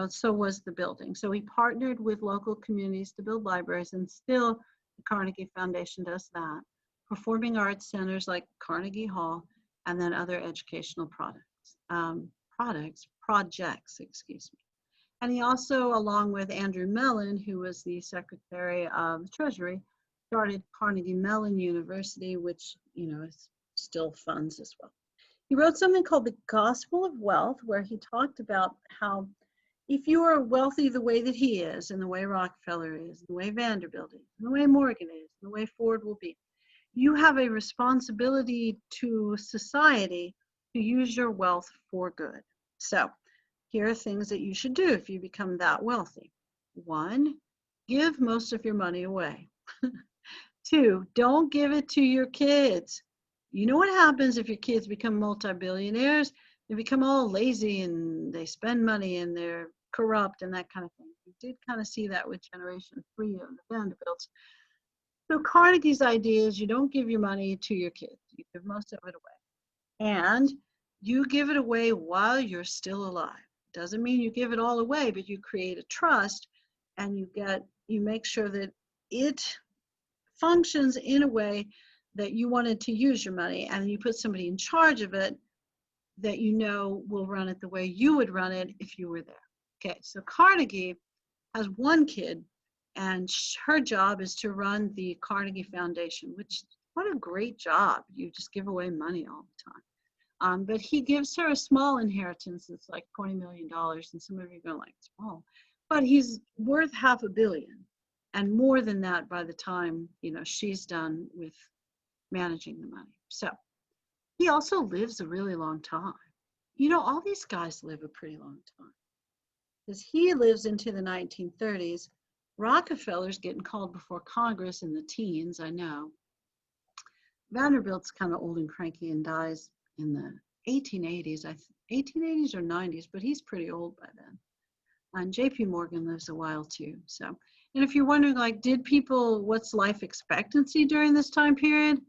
Speaker 1: so was the building. So he partnered with local communities to build libraries, and still the Carnegie Foundation does that. Performing arts centers like Carnegie Hall, and then other educational projects, excuse me. And he also, along with Andrew Mellon, who was the Secretary of the Treasury, started Carnegie Mellon University, which, is still funds as well. He wrote something called The Gospel of Wealth, where he talked about how if you are wealthy the way that he is, and the way Rockefeller is, the way Vanderbilt is, and the way Morgan is, and the way Ford will be, you have a responsibility to society to use your wealth for good. So here are things that you should do if you become that wealthy. 1, give most of your money away. 2, don't give it to your kids. You know what happens if your kids become multi-billionaires? They become all lazy and they spend money and they're corrupt and that kind of thing. We did kind of see that with Generation 3 of the Vanderbilts. So Carnegie's idea is you don't give your money to your kids. You give most of it away. And you give it away while you're still alive. Doesn't mean you give it all away, but you create a trust and you make sure that it functions in a way that you wanted to use your money, and you put somebody in charge of it that will run it the way you would run it if you were there. Okay, so Carnegie has one kid, and her job is to run the Carnegie Foundation, which, what a great job. You just give away money all the time. But he gives her a small inheritance. It's like $20 million, and some of you are going like, small. But he's worth $500 million, and more than that by the time, she's done with managing the money. So he also lives a really long time. All these guys live a pretty long time. Because he lives into the 1930s. Rockefeller's getting called before Congress in the teens, I know. Vanderbilt's kind of old and cranky and dies in the 1880s, 1880s or 90s, but he's pretty old by then. And JP Morgan lives a while too. So, and if you're wondering, what's life expectancy during this time period?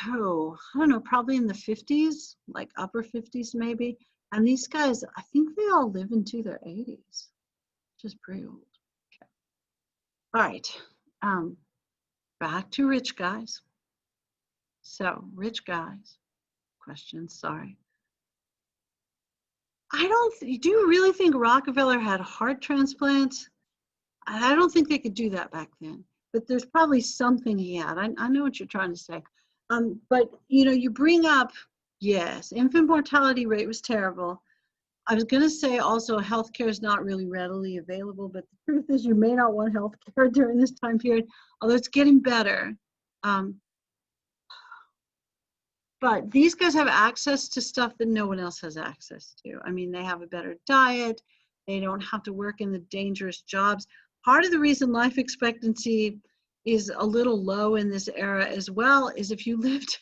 Speaker 1: Oh, I don't know, probably in the 50s, like upper 50s maybe. And these guys, I think they all live into their 80s, which is pretty old. Okay. All right, back to rich guys. So rich guys, questions, sorry. Do you really think Rockefeller had heart transplants? I don't think they could do that back then, but there's probably something he had. I know what you're trying to say. But you bring up, yes, infant mortality rate was terrible. I was going to say also healthcare is not really readily available, but the truth is you may not want healthcare during this time period, although it's getting better. But these guys have access to stuff that no one else has access to. I mean, they have a better diet. They don't have to work in the dangerous jobs. Part of the reason life expectancy is a little low in this era as well is if you lived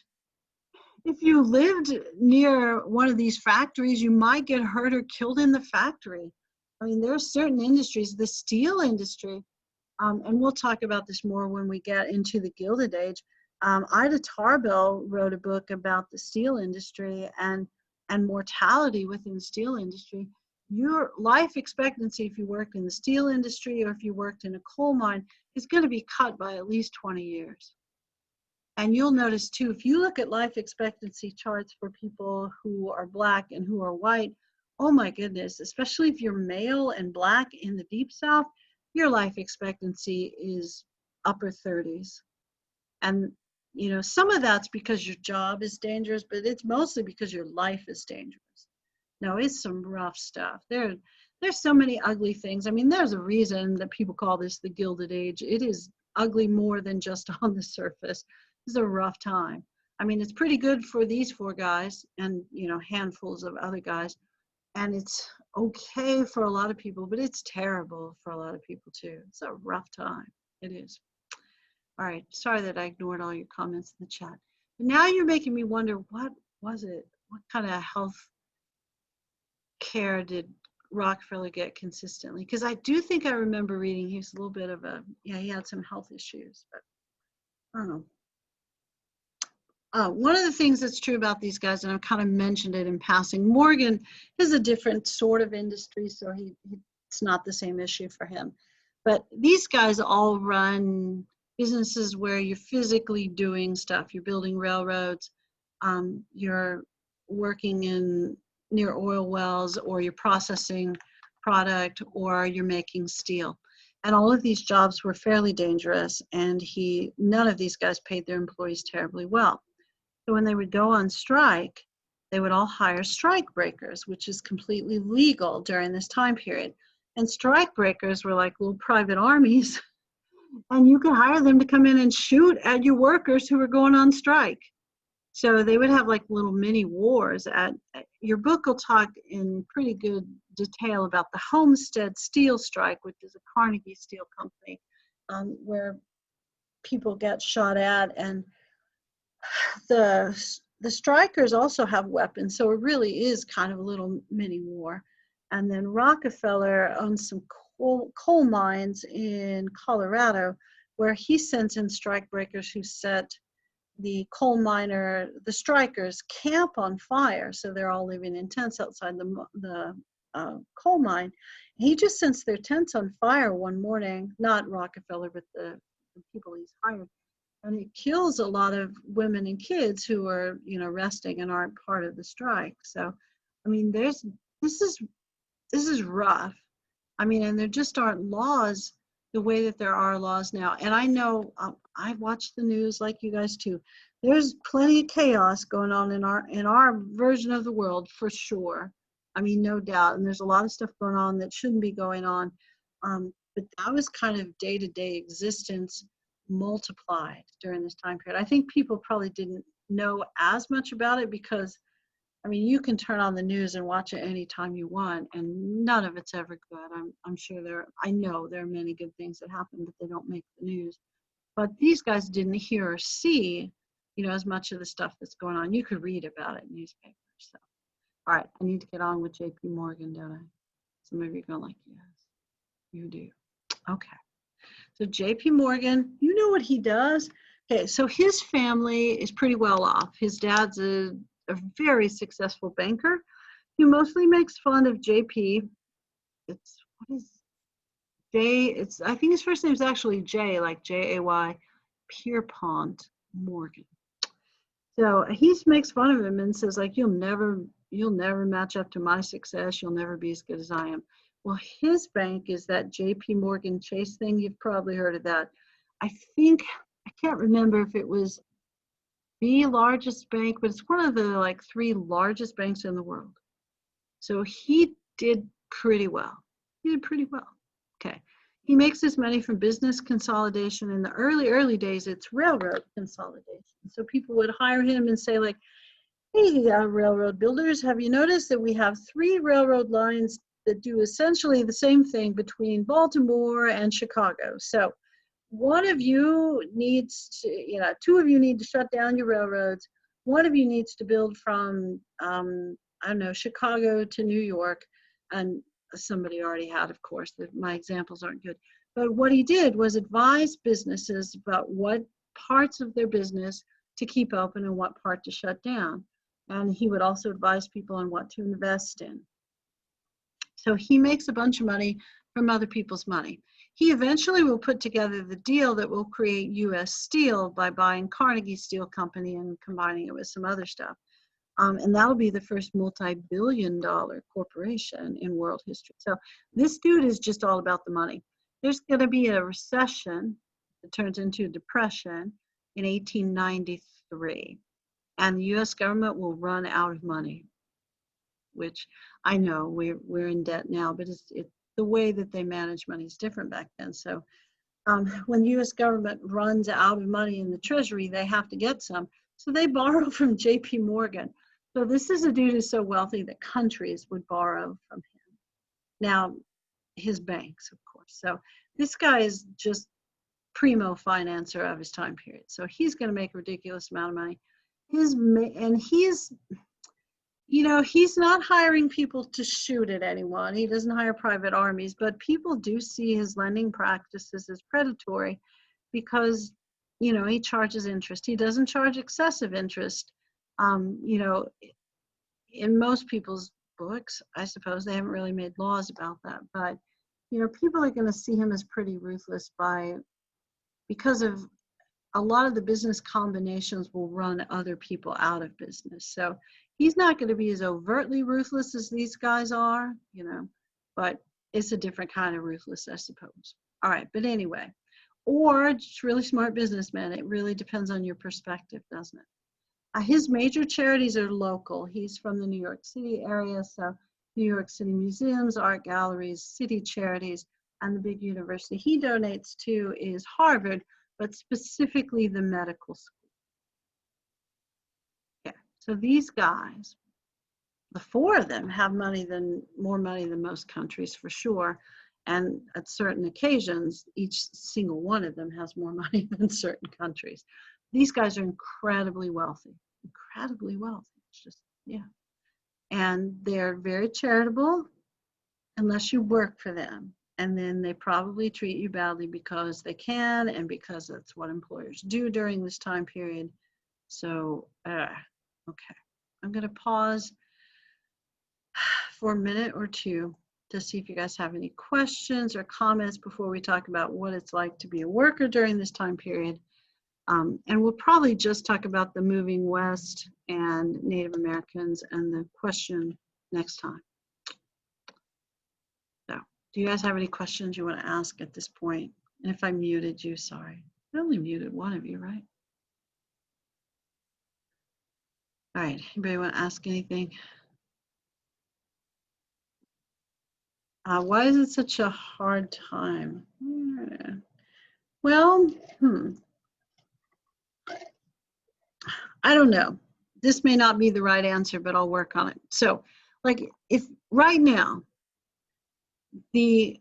Speaker 1: near one of these factories, you might get hurt or killed in the factory. I mean, there are certain industries, the steel industry, and we'll talk about this more when we get into the Gilded Age. Ida Tarbell wrote a book about the steel industry and mortality within the steel industry. Your life expectancy, if you worked in the steel industry or if you worked in a coal mine, is going to be cut by at least 20 years. And you'll notice too, if you look at life expectancy charts for people who are Black and who are white, oh my goodness, especially if you're male and Black in the Deep South, your life expectancy is upper 30s. And some of that's because your job is dangerous, but it's mostly because your life is dangerous. No, it's some rough stuff. There's so many ugly things. I mean, there's a reason that people call this the Gilded Age. It is ugly more than just on the surface. It's a rough time. I mean, it's pretty good for these 4 guys and, handfuls of other guys. And it's okay for a lot of people, but it's terrible for a lot of people too. It's a rough time. It is. All right, sorry that I ignored all your comments in the chat. But now you're making me wonder, what was it? What kind of health care did Rockefeller get consistently? Because I do think I remember reading he was a little bit of he had some health issues, but I don't know. One of the things that's true about these guys, and I've kind of mentioned it in passing, Morgan is a different sort of industry, so it's not the same issue for him. But these guys all run businesses where you're physically doing stuff. You're building railroads, you're working near oil wells, or you're processing product, or you're making steel. And all of these jobs were fairly dangerous, and none of these guys paid their employees terribly well. So when they would go on strike, they would all hire strike breakers, which is completely legal during this time period. And strike breakers were like little private armies, and you could hire them to come in and shoot at your workers who were going on strike. So they would have like little mini wars. Your book will talk in pretty good detail about the Homestead Steel Strike, which is a Carnegie Steel company, where people get shot at, and the strikers also have weapons, so it really is kind of a little mini war. And then Rockefeller owns some coal mines in Colorado, where he sends in strike breakers who set the strikers' camp on fire. So they're all living in tents outside the coal mine. He just sets their tents on fire one morning, not Rockefeller, but the people he's hired. And it kills a lot of women and kids who are, resting and aren't part of the strike. So, I mean, this is rough. I mean, and there just aren't laws the way that there are laws now. And I know I watch the news like you guys too. There's plenty of chaos going on in our version of the world, for sure. I mean, no doubt. And there's a lot of stuff going on that shouldn't be going on. But that was kind of day-to-day existence multiplied during this time period. I think people probably didn't know as much about it because, I mean, you can turn on the news and watch it anytime you want, and none of it's ever good. I'm sure I know there are many good things that happen, but they don't make the news. But these guys didn't hear or see, as much of the stuff that's going on. You could read about it in newspapers. So, all right, I need to get on with J.P. Morgan, don't I? Some of you are going like, yes, you do. Okay. So J.P. Morgan, you know what he does? Okay, so his family is pretty well off. His dad's a very successful banker who mostly makes fun of J.P. I think his first name is actually J, like J-A-Y, Pierpont Morgan. So he makes fun of him and says, like, you'll never match up to my success. You'll never be as good as I am. Well, his bank is that J.P. Morgan Chase thing. You've probably heard of that. I can't remember if it was the largest bank, but it's one of the 3 largest banks in the world. So he did pretty well. Okay. He makes his money from business consolidation. In the early days, it's railroad consolidation. So people would hire him and say, like, hey, railroad builders, have you noticed that we have 3 railroad lines that do essentially the same thing between Baltimore and Chicago? So one of you needs to, 2 of you need to shut down your railroads. One of you needs to build from, Chicago to New York. And somebody already had, of course, my examples aren't good. But what he did was advise businesses about what parts of their business to keep open and what part to shut down. And he would also advise people on what to invest in. So he makes a bunch of money from other people's money. He eventually will put together the deal that will create U.S. Steel by buying Carnegie Steel Company and combining it with some other stuff. And that'll be the first multi-billion-dollar corporation in world history. So this dude is just all about the money. There's going to be a recession that turns into a depression in 1893. And the U.S. government will run out of money, which I know we're in debt now, but it's the way that they manage money is different back then. So when the U.S. government runs out of money in the Treasury, they have to get some. So they borrow from J.P. Morgan. So this is a dude who's so wealthy that countries would borrow from him. Now, his banks, of course. So this guy is just primo financer of his time period. So he's going to make a ridiculous amount of money. You know, he's not hiring people to shoot at anyone. He doesn't hire private armies, but people do see his lending practices as predatory because, you know, he charges interest. He doesn't charge excessive interest. You know, in most people's books, I suppose they haven't really made laws about that, but, you know, people are going to see him as pretty ruthless because of a lot of the business combinations will run other people out of business. So he's not going to be as overtly ruthless as these guys are, you know, but it's a different kind of ruthless, I suppose. All right, but anyway, or just really smart businessman. It really depends on your perspective, doesn't it? His major charities are local. He's from the New York City area, so New York City museums, art galleries, city charities, and the big university he donates to is Harvard, but specifically the medical school. Yeah, so these guys, the four of them have more money than most countries for sure. And at certain occasions, each single one of them has more money than certain countries. These guys are incredibly wealthy, incredibly wealthy. It's just, yeah. And they're very charitable unless you work for them. And then they probably treat you badly because they can and because that's what employers do during this time period. So, okay. I'm going to pause for a minute or two to see if you guys have any questions or comments before we talk about what it's like to be a worker during this time period. And we'll probably just talk about the moving west and Native Americans and the question next time. So, do you guys have any questions you want to ask at this point? And if I muted you, sorry. I only muted one of you, right? All right, anybody want to ask anything? Why is it such a hard time? Well, I don't know. This may not be the right answer, but I'll work on it. So, like, if right now the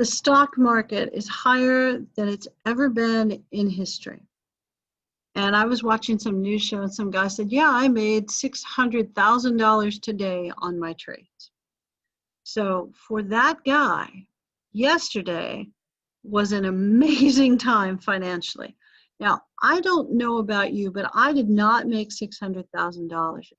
Speaker 1: stock market is higher than it's ever been in history, and I was watching some news show and some guy said, yeah, I made $600,000 today on my trades. So for that guy, yesterday was an amazing time financially. Now, I don't know about you, but I did not make $600,000.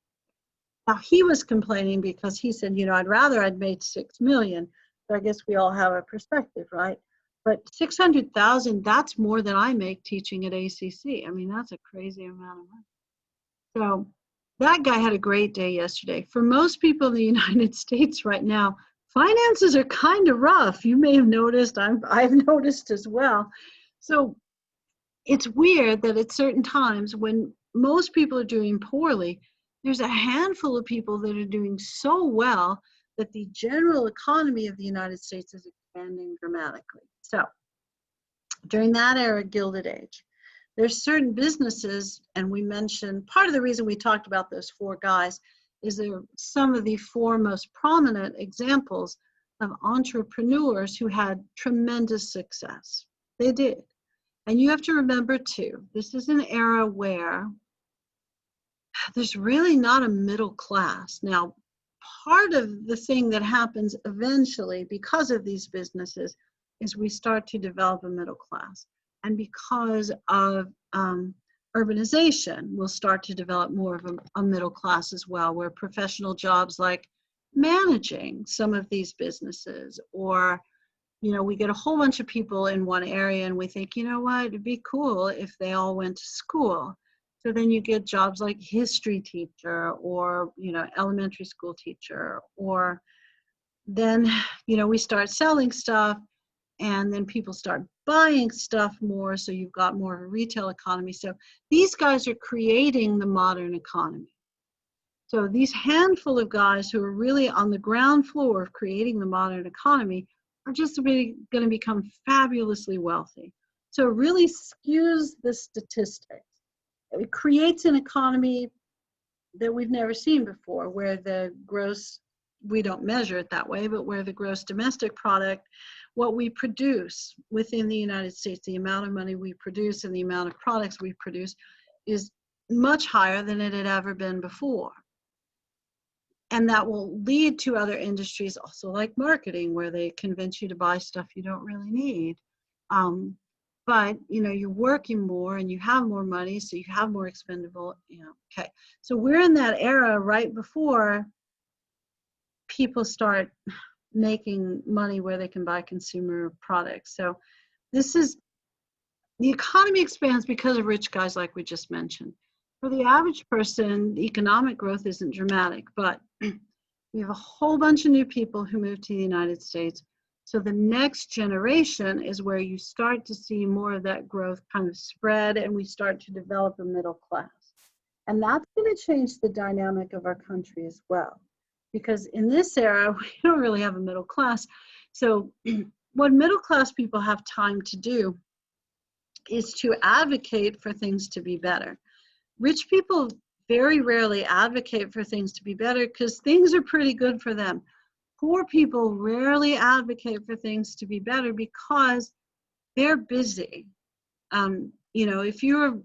Speaker 1: Now, he was complaining because he said, you know, I'd made 6 million. So I guess we all have a perspective, right? But 600,000, that's more than I make teaching at ACC. I mean, that's a crazy amount of money. So that guy had a great day yesterday. For most people in the United States right now, finances are kind of rough. You may have noticed, I've noticed as well. So it's weird that at certain times when most people are doing poorly, there's a handful of people that are doing so well that the general economy of the United States is expanding dramatically. So during that era, Gilded Age, there's certain businesses, and we mentioned, part of the reason we talked about those four guys is they're some of the four most prominent examples of entrepreneurs who had tremendous success. They did. And you have to remember too, this is an era where there's really not a middle class. Now, part of the thing that happens eventually because of these businesses is we start to develop a middle class. And because of urbanization, we'll start to develop more of a middle class as well, where professional jobs like managing some of these businesses, or, you know, we get a whole bunch of people in one area and we think, you know what, it'd be cool if they all went to school. So then you get jobs like history teacher or, you know, elementary school teacher, or then, you know, we start selling stuff and then people start buying stuff more. So you've got more of a retail economy. So these guys are creating the modern economy. So these handful of guys who are really on the ground floor of creating the modern economy are just really going to become fabulously wealthy. So it really skews the statistics. It creates an economy that we've never seen before, where the gross, we don't measure it that way, but where the gross domestic product, what we produce within the United States, the amount of money we produce and the amount of products we produce is much higher than it had ever been before. And that will lead to other industries also like marketing, where they convince you to buy stuff you don't really need. But you're working more and you have more money, so you have more expendable, okay. So we're in that era right before people start making money where they can buy consumer products. So this is, the economy expands because of rich guys like we just mentioned. For the average person, the economic growth isn't dramatic, but we have a whole bunch of new people who move to the United States. So the next generation is where you start to see more of that growth kind of spread, and we start to develop a middle class. And that's going to change the dynamic of our country as well. Because in this era, we don't really have a middle class. So what middle class people have time to do is to advocate for things to be better. Rich people very rarely advocate for things to be better because things are pretty good for them. Poor people rarely advocate for things to be better because they're busy. If you're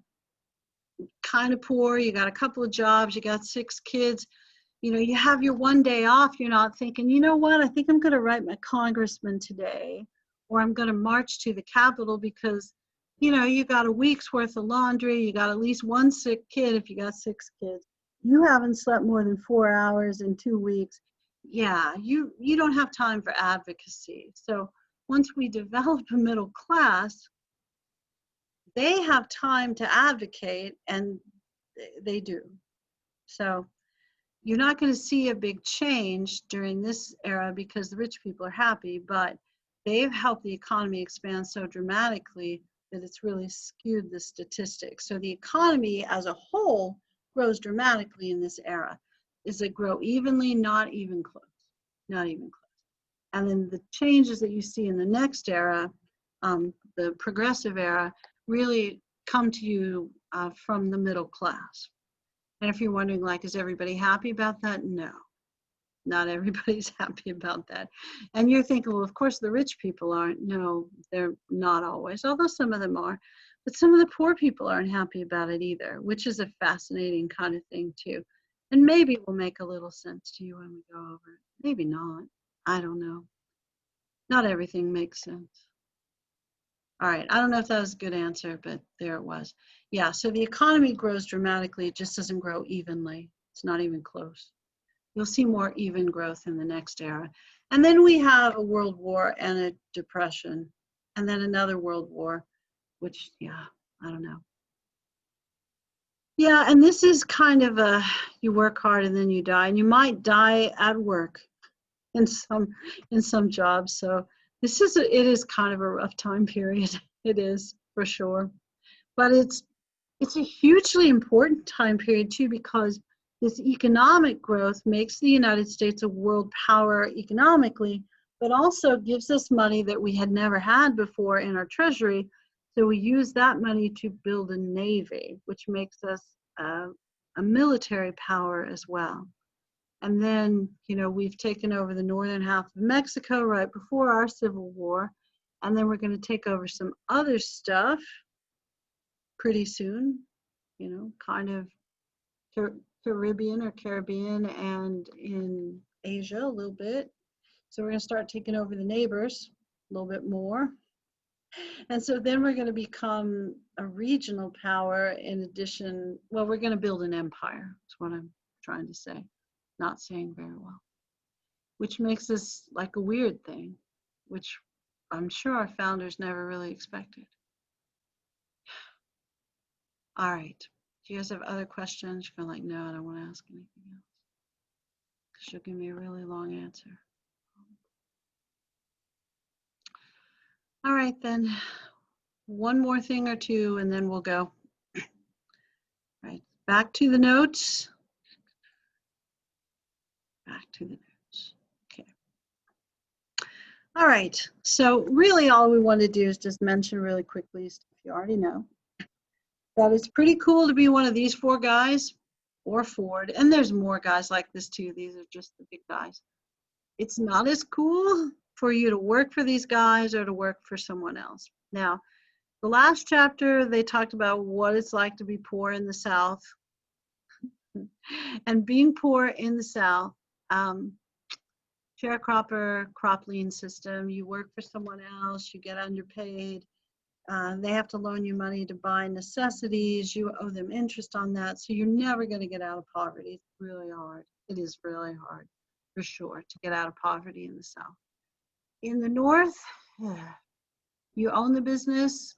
Speaker 1: kind of poor, you got a couple of jobs, you got 6 kids, you have your one day off, you're not thinking, you know what, I think I'm going to write my congressman today, or I'm going to march to the Capitol because, you got a week's worth of laundry, you got at least one sick kid if you got 6 kids. You haven't slept more than 4 hours in 2 weeks. Yeah, you don't have time for advocacy. So once we develop a middle class, they have time to advocate, and they do. So you're not going to see a big change during this era because the rich people are happy, but they've helped the economy expand so dramatically that it's really skewed the statistics. So the economy as a whole grows dramatically in this era. Does it grow evenly? Not even close. Not even close. And then the changes that you see in the next era, the progressive era, really come to you from the middle class. And if you're wondering, is everybody happy about that? No, not everybody's happy about that. And you're thinking, well, of course the rich people aren't. No, they're not always, although some of them are. But some of the poor people aren't happy about it either, which is a fascinating kind of thing too. And maybe it will make a little sense to you when we go over it. Maybe not. I don't know. Not everything makes sense. All right, I don't know if that was a good answer, but there it was. Yeah, so the economy grows dramatically. It just doesn't grow evenly. It's not even close. You'll see more even growth in the next era. And then we have a world war and a depression, and then another world war, which, yeah, I don't know. Yeah, and this is kind of you work hard and then you die, and you might die at work in some jobs. So it is kind of a rough time period. It is, for sure. But it's a hugely important time period too, because this economic growth makes the United States a world power economically, but also gives us money that we had never had before in our treasury. So we use that money to build a navy, which makes us a military power as well. And then, we've taken over the northern half of Mexico right before our Civil War. And then we're going to take over some other stuff pretty soon, kind of Caribbean and in Asia a little bit. So we're going to start taking over the neighbors a little bit more. And so then we're going to become a regional power in addition. Well, we're going to build an empire. That's what I'm trying to say. Not saying very well. Which makes this like a weird thing, which I'm sure our founders never really expected. All right. Do you guys have other questions? You're like, no, I don't want to ask anything else. She'll give me a really long answer. All right, then. One more thing or two, and then we'll go. All right, back to the notes. Back to the notes. Okay. All right, so really all we want to do is just mention really quickly, stuff you already know, that it's pretty cool to be one of these 4 guys, or Ford, and there's more guys like this too. These are just the big guys. It's not as cool for you to work for these guys or to work for someone else. Now, the last chapter, they talked about what it's like to be poor in the South. And being poor in the South sharecropper, crop lien system. You work for someone else, you get underpaid. They have to loan you money to buy necessities. You owe them interest on that. So you're never going to get out of poverty. It's really hard. It is really hard, for sure, to get out of poverty in the South. In the North, you own the business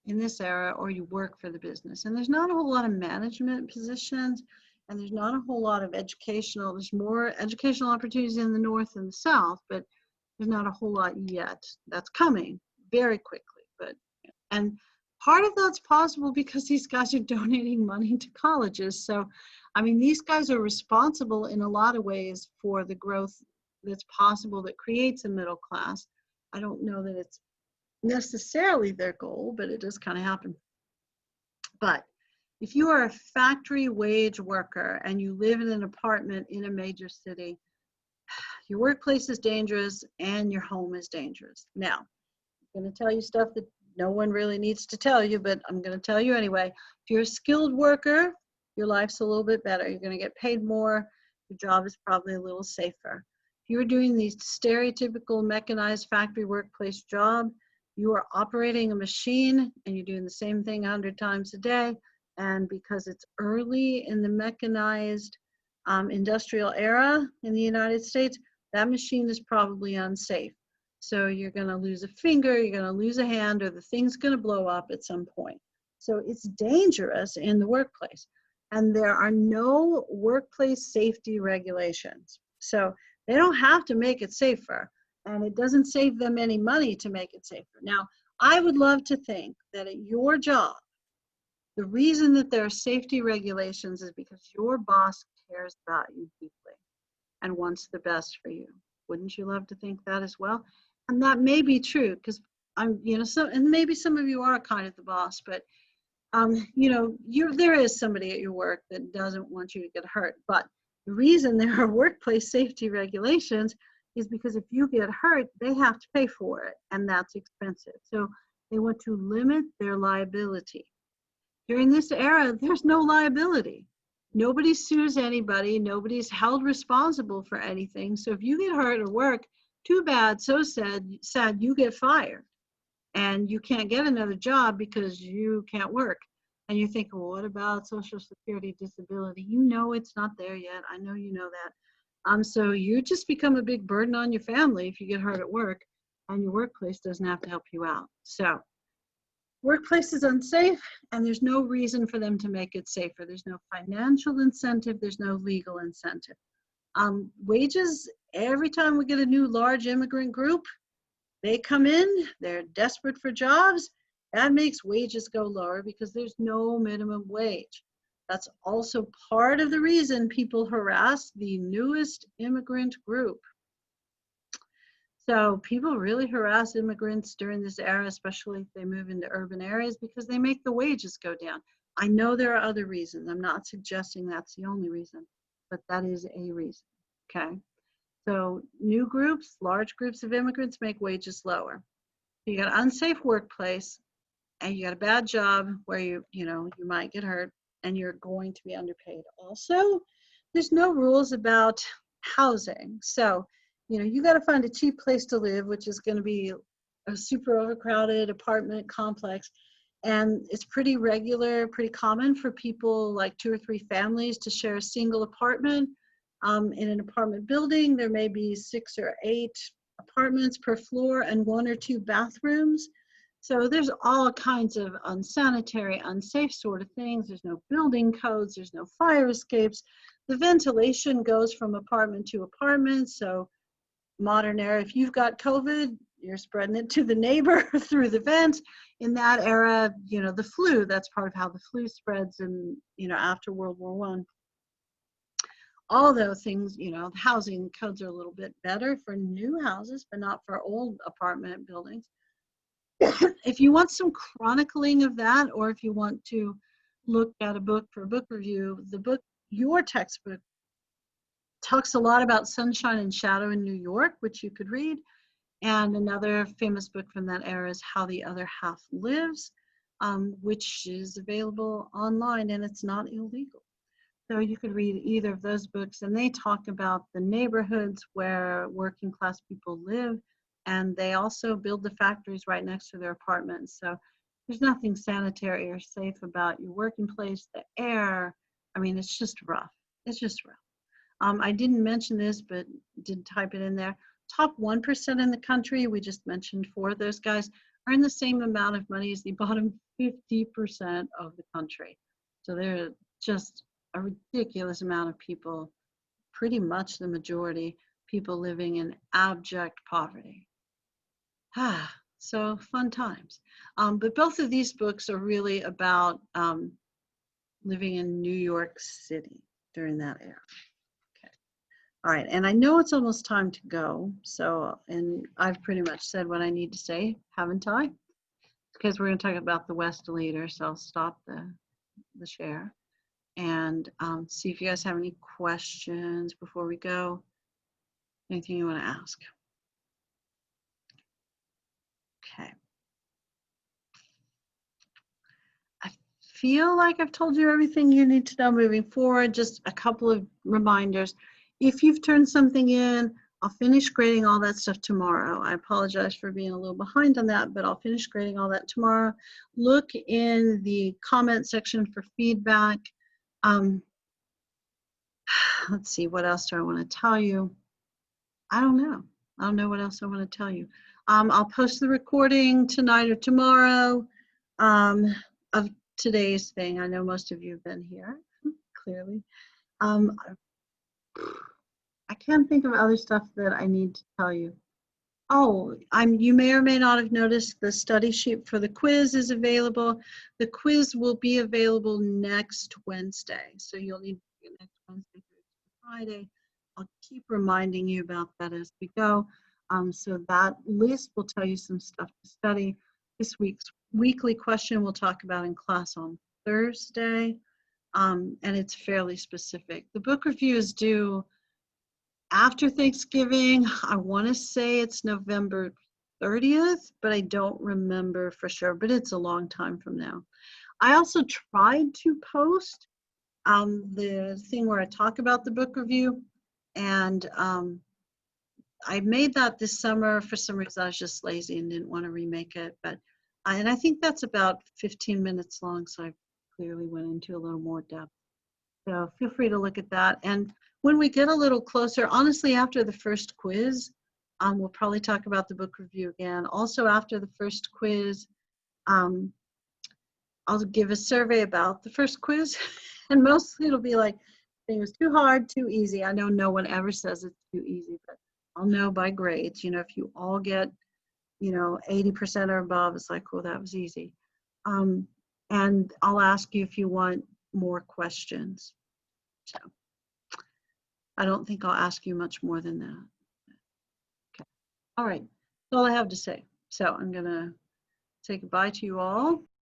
Speaker 1: in this era or you work for the business. And there's not a whole lot of management positions and there's not a whole lot of educational. There's more educational opportunities in the North than the South, but there's not a whole lot yet. That's coming very quickly. And part of that's possible because these guys are donating money to colleges. So, I mean, these guys are responsible in a lot of ways for the growth that's possible that creates a middle class. I don't know that it's necessarily their goal, but it does kind of happen. But if you are a factory wage worker and you live in an apartment in a major city, your workplace is dangerous and your home is dangerous. Now, I'm going to tell you stuff that no one really needs to tell you, but I'm going to tell you anyway. If you're a skilled worker, your life's a little bit better. You're going to get paid more. Your job is probably a little safer. If you're doing these stereotypical mechanized factory workplace job, you are operating a machine and you're doing the same thing 100 times a day. And because it's early in the mechanized industrial era in the United States, that machine is probably unsafe. So you're going to lose a finger, you're going to lose a hand, or the thing's going to blow up at some point. So it's dangerous in the workplace. And there are no workplace safety regulations. So they don't have to make it safer. And it doesn't save them any money to make it safer. Now, I would love to think that at your job, the reason that there are safety regulations is because your boss cares about you deeply and wants the best for you. Wouldn't you love to think that as well? And that may be true because I'm, and maybe some of you are kind of the boss, but there is somebody at your work that doesn't want you to get hurt. But the reason there are workplace safety regulations is because if you get hurt, they have to pay for it, and that's expensive. So they want to limit their liability. During this era, there's no liability. Nobody sues anybody. Nobody's held responsible for anything. So if you get hurt at work, too bad, so sad, you get fired. And you can't get another job because you can't work. And you think, well, what about Social Security disability? You know it's not there yet. I know you know that. So you just become a big burden on your family if you get hurt at work and your workplace doesn't have to help you out. So workplace is unsafe and there's no reason for them to make it safer. There's no financial incentive. There's no legal incentive. Wages, every time we get a new large immigrant group, they come in, they're desperate for jobs. That makes wages go lower because there's no minimum wage. That's also part of the reason people harass the newest immigrant group. So people really harass immigrants during this era, especially if they move into urban areas, because they make the wages go down. I know there are other reasons. I'm not suggesting that's the only reason, but that is a reason, okay? So new groups, large groups of immigrants make wages lower. You got an unsafe workplace and you got a bad job where you might get hurt and you're going to be underpaid. Also, there's no rules about housing. So, you got to find a cheap place to live, which is going to be a super overcrowded apartment complex. And it's pretty regular, pretty common for people like 2 or 3 families to share a single apartment. In an apartment building, there may be 6 or 8 apartments per floor and 1 or 2 bathrooms. So there's all kinds of unsanitary, unsafe sort of things. There's no building codes, there's no fire escapes. The ventilation goes from apartment to apartment. So modern era, if you've got COVID, you're spreading it to the neighbor through the vent. In that era, the flu, that's part of how the flu spreads after World War I. Although things, the housing codes are a little bit better for new houses, but not for old apartment buildings. If you want some chronicling of that, or if you want to look at a book for a book review, your textbook talks a lot about Sunshine and Shadow in New York, which you could read. And another famous book from that era is How the Other Half Lives, which is available online and it's not illegal. So you could read either of those books, and they talk about the neighborhoods where working class people live, and they also build the factories right next to their apartments. So there's nothing sanitary or safe about your working place, the air. I mean, it's just rough. It's just rough. I didn't mention this, but did type it in there. Top 1% in the country, we just mentioned 4 of those guys, earn the same amount of money as the bottom 50% of the country. So they're just a ridiculous amount of people, pretty much the majority, people living in abject poverty. So fun times. But both of these books are really about living in New York City during that era. Okay. All right, and I know it's almost time to go. So, and I've pretty much said what I need to say, haven't I? Because we're going to talk about the West later, so I'll stop the share and see if you guys have any questions before we go. Anything you want to ask? Okay. I feel like I've told you everything you need to know moving forward. Just a couple of reminders. If you've turned something in, I'll finish grading all that stuff tomorrow. I apologize for being a little behind on that, but I'll finish grading all that tomorrow. Look in the comment section for feedback. Let's see, what else do I want to tell you? I don't know. I don't know what else I want to tell you. I'll post the recording tonight or tomorrow of today's thing. I know most of you have been here, clearly. I can't think of other stuff that I need to tell you. Oh, you may or may not have noticed the study sheet for the quiz is available. The quiz will be available next Wednesday. So you'll need to next Wednesday, Friday. I'll keep reminding you about that as we go. So that list will tell you some stuff to study. This week's weekly question we'll talk about in class on Thursday. And it's fairly specific. The book review is due after Thanksgiving. I want to say it's November 30th, but I don't remember for sure, but it's a long time from now. I also tried to post the thing where I talk about the book review, and I made that this summer. For some reason, I was just lazy and didn't want to remake it, but and I think that's about 15 minutes long, so I clearly went into a little more depth. So feel free to look at that. And when we get a little closer, honestly, after the first quiz, we'll probably talk about the book review again. Also, after the first quiz, I'll give a survey about the first quiz, and mostly it'll be like, thing was too hard, too easy. I know no one ever says it's too easy, but I'll know by grades. You know, if you all get, 80% or above, it's like, well, that was easy. And I'll ask you if you want more questions. So I don't think I'll ask you much more than that. Okay. All right. That's all I have to say. So I'm going to say goodbye to you all.